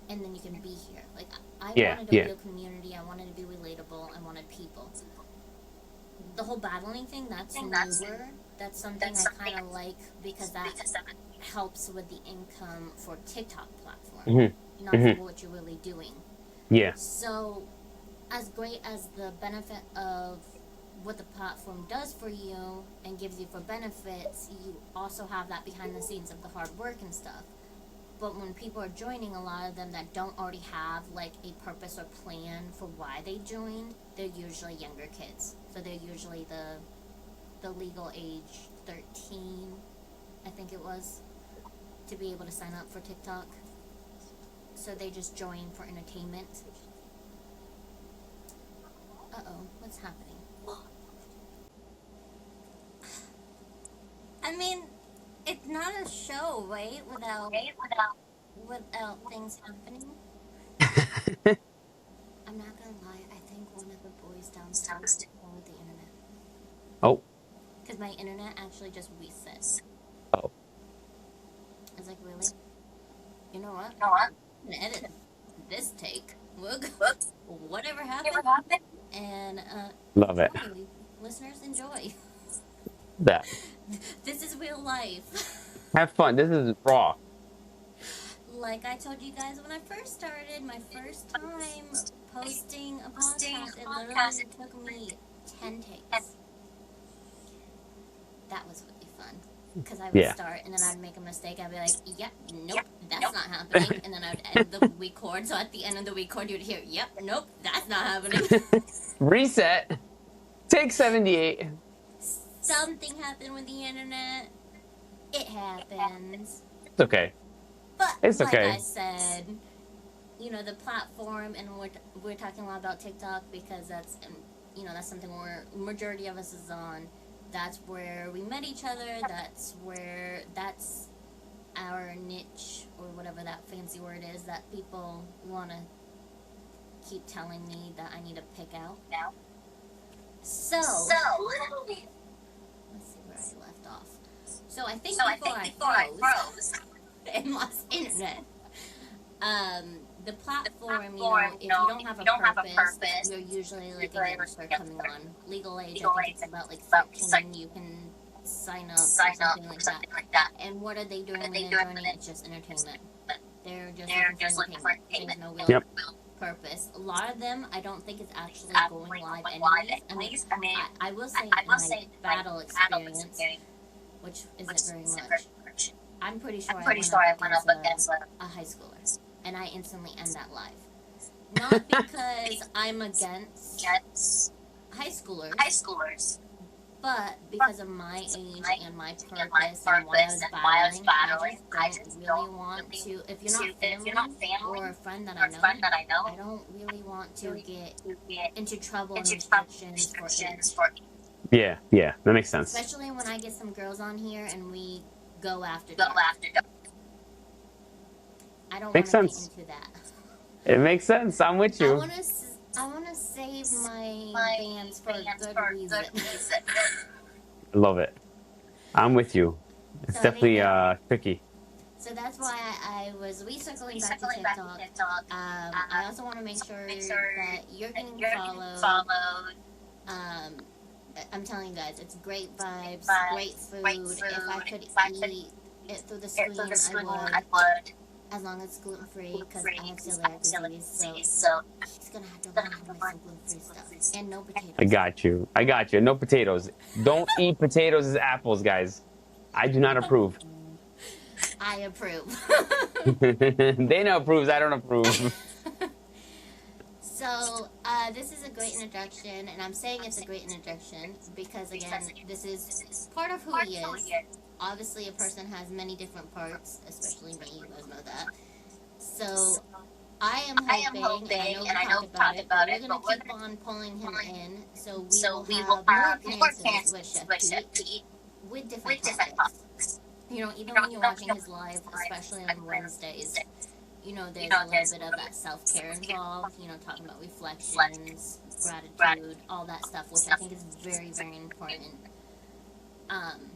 and then you can be here. Like I Yeah. wanted to Yeah. build community. I wanted to be relatable. I wanted people. The whole battling thing, that's newer. That's something I kind of like, because that helps with the income for TikTok platform, Mm-hmm. not for Mm-hmm. what you're really doing. Yeah. So, as great as the benefit of what the platform does for you and gives you for benefits, you also have that behind the scenes of the hard work and stuff. But when people are joining, a lot of them that don't already have like a purpose or plan for why they joined, they're usually younger kids. So they're usually the legal age 13, I think it was, to be able to sign up for TikTok. So they just join for entertainment. Uh-oh, what's happening? I mean, it's not a show, right? Without things happening. I'm not gonna lie, I think one of the boys downstairs stole the internet. Oh. Because my internet actually just reset. Oh. I was like, really? You know what? I'm gonna edit this take. We'll go. Whatever happened. And Love it. enjoy. Listeners, enjoy. That. This is real life. Have fun. This is raw. Like I told you guys when I first started, my first time posting a podcast, it literally took me 10 takes. That was really fun. Because I would Yeah. start and then I'd make a mistake. I'd be like, yep, nope, that's not happening. And then I would end the record. So at the end of the record, you would hear, yep, nope, that's not happening. Reset. Take 78. Something happened with the internet. It happens. It's okay. But It's like okay. I said, the platform, and we're talking a lot about TikTok because that's something where majority of us is on. That's where we met each other. That's our niche, or whatever that fancy word is that people want to keep telling me that I need to pick out. So let's see where I left off. So I think before I froze and lost internet, the platform, if you don't have a purpose, you're usually like a youngster coming on. Legal age, I think it's about like 13. You can sign up or something like that. And what are they doing when they're joining? It's just entertainment. They're just looking for entertainment. There's no real Yep. purpose. A lot of them, I don't think it's actually going live anyways. I mean, I will say in my battle experience, which isn't very much, I'm pretty sure I went up against a high schooler, and I instantly end that live. Not because I'm against high schoolers, but because of my age and my purpose and why I was battling, I just don't really want to. If you're not family or a friend that I know, I don't really want to get into trouble and restrictions for age. Yeah. Yeah. That makes sense. Especially when I get some girls on here and we go after dark. I don't want Makes to get sense. into that. It makes sense. I'm with I you. want to. I want to save my bands for a good reason. I love it. I'm with you. So It's I think definitely that. tricky. So that's why I was recircling back to TikTok. I also want to make sure that you're getting followed. Um, I'm telling you guys, it's great vibes, great food. If I could eat it through the screen, I would. As long as it's gluten free, because I have celiac disease, so he's gonna have to learn how to make some gluten free stuff and no I potatoes. got you. I got you. No potatoes. Don't eat potatoes as apples, guys. I do not approve. I approve. Dana approves. I don't approve. So, this is a great introduction, and I'm saying it's a great introduction because, again, this is part of who he is. Obviously, a person has many different parts, especially me, you guys know that. So, I am hoping, and I know we talked about it, but we're going to keep on pulling him in, so we will have more appearances with Chef Pete with different topics. You know, even when you're watching his live, especially on Wednesdays, you know, there's a little bit of that self care involved, you know, talking about reflections, gratitude, all that stuff, which I think is very, very important. Um,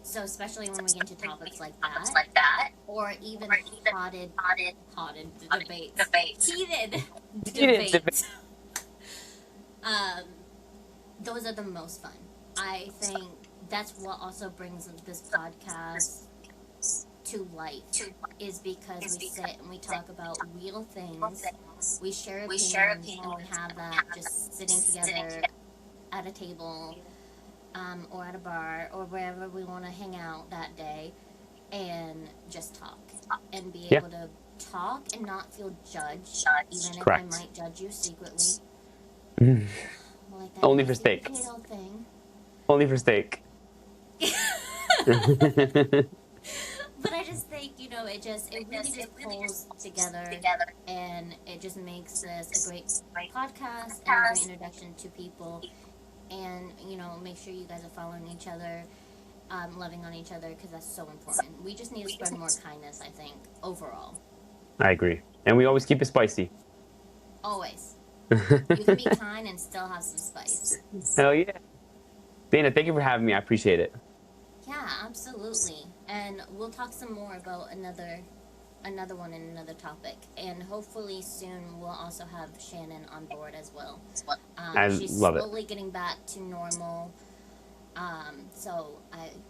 so, especially when we get into topics like that, or even hotted debates, heated Eat it. debates, um, those are the most fun. I think that's what also brings this podcast to life is because we sit and we talk about real things, we share opinions, and we have that just sitting together at a table or at a bar or wherever we want to hang out that day and just talk and be Yeah. able to talk and not feel judged, even if I Correct. might judge you secretly. Like that Only for nasty steak. potato thing. Only for steak. But I just think, you know, it really just pulls together and it just makes this a great podcast and a great introduction to people. And, you know, make sure you guys are following each other, loving on each other, because that's so important. We just need to spread more kindness, I think, overall. I agree. And we always keep it spicy. Always. You can be kind and still have some spice. Hell yeah. Dana, thank you for having me. I appreciate it. Yeah, absolutely. And we'll talk some more about another one and another topic. And hopefully soon we'll also have Shannon on board as well. I She's love it. slowly getting back to normal. So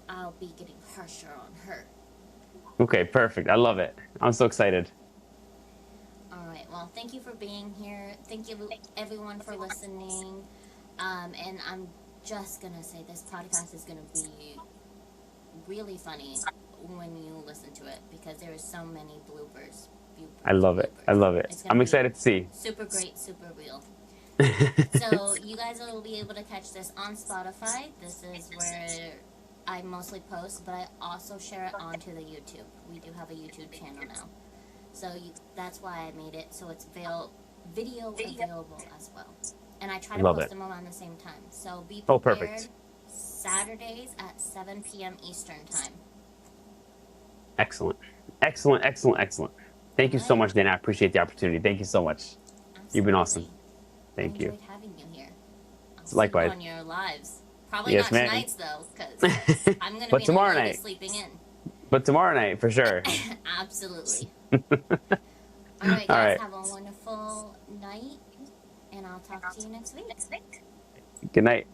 I'll be getting harsher on her. Okay, perfect. I love it. I'm so excited. All right. Well, thank you for being here. Thank you everyone for listening. And I'm just gonna say this podcast is gonna be really funny when you listen to it because there is so many bloopers. I love it. I love it. I'm excited to see. Super great, super real. So you guys will be able to catch this on Spotify. This is where I mostly post, but I also share it onto the YouTube. We do have a YouTube channel now. So that's why I made it so it's video available as well. And I try to post them around the same time. So be prepared. Oh, perfect. Saturdays at 7 p.m. Eastern Time. Excellent. Excellent, excellent, excellent. Thank you so much, Dana. I appreciate the opportunity. Thank you so much. Absolutely. You've been awesome. Thank you. I enjoyed having you here. Likewise. On your lives. Probably yes, not ma'am. tonight's, though, because I'm going to be tomorrow night. sleeping in. But tomorrow night, for sure. Absolutely. All right, guys. All right. Have a wonderful night, and I'll talk to you next week. Good night.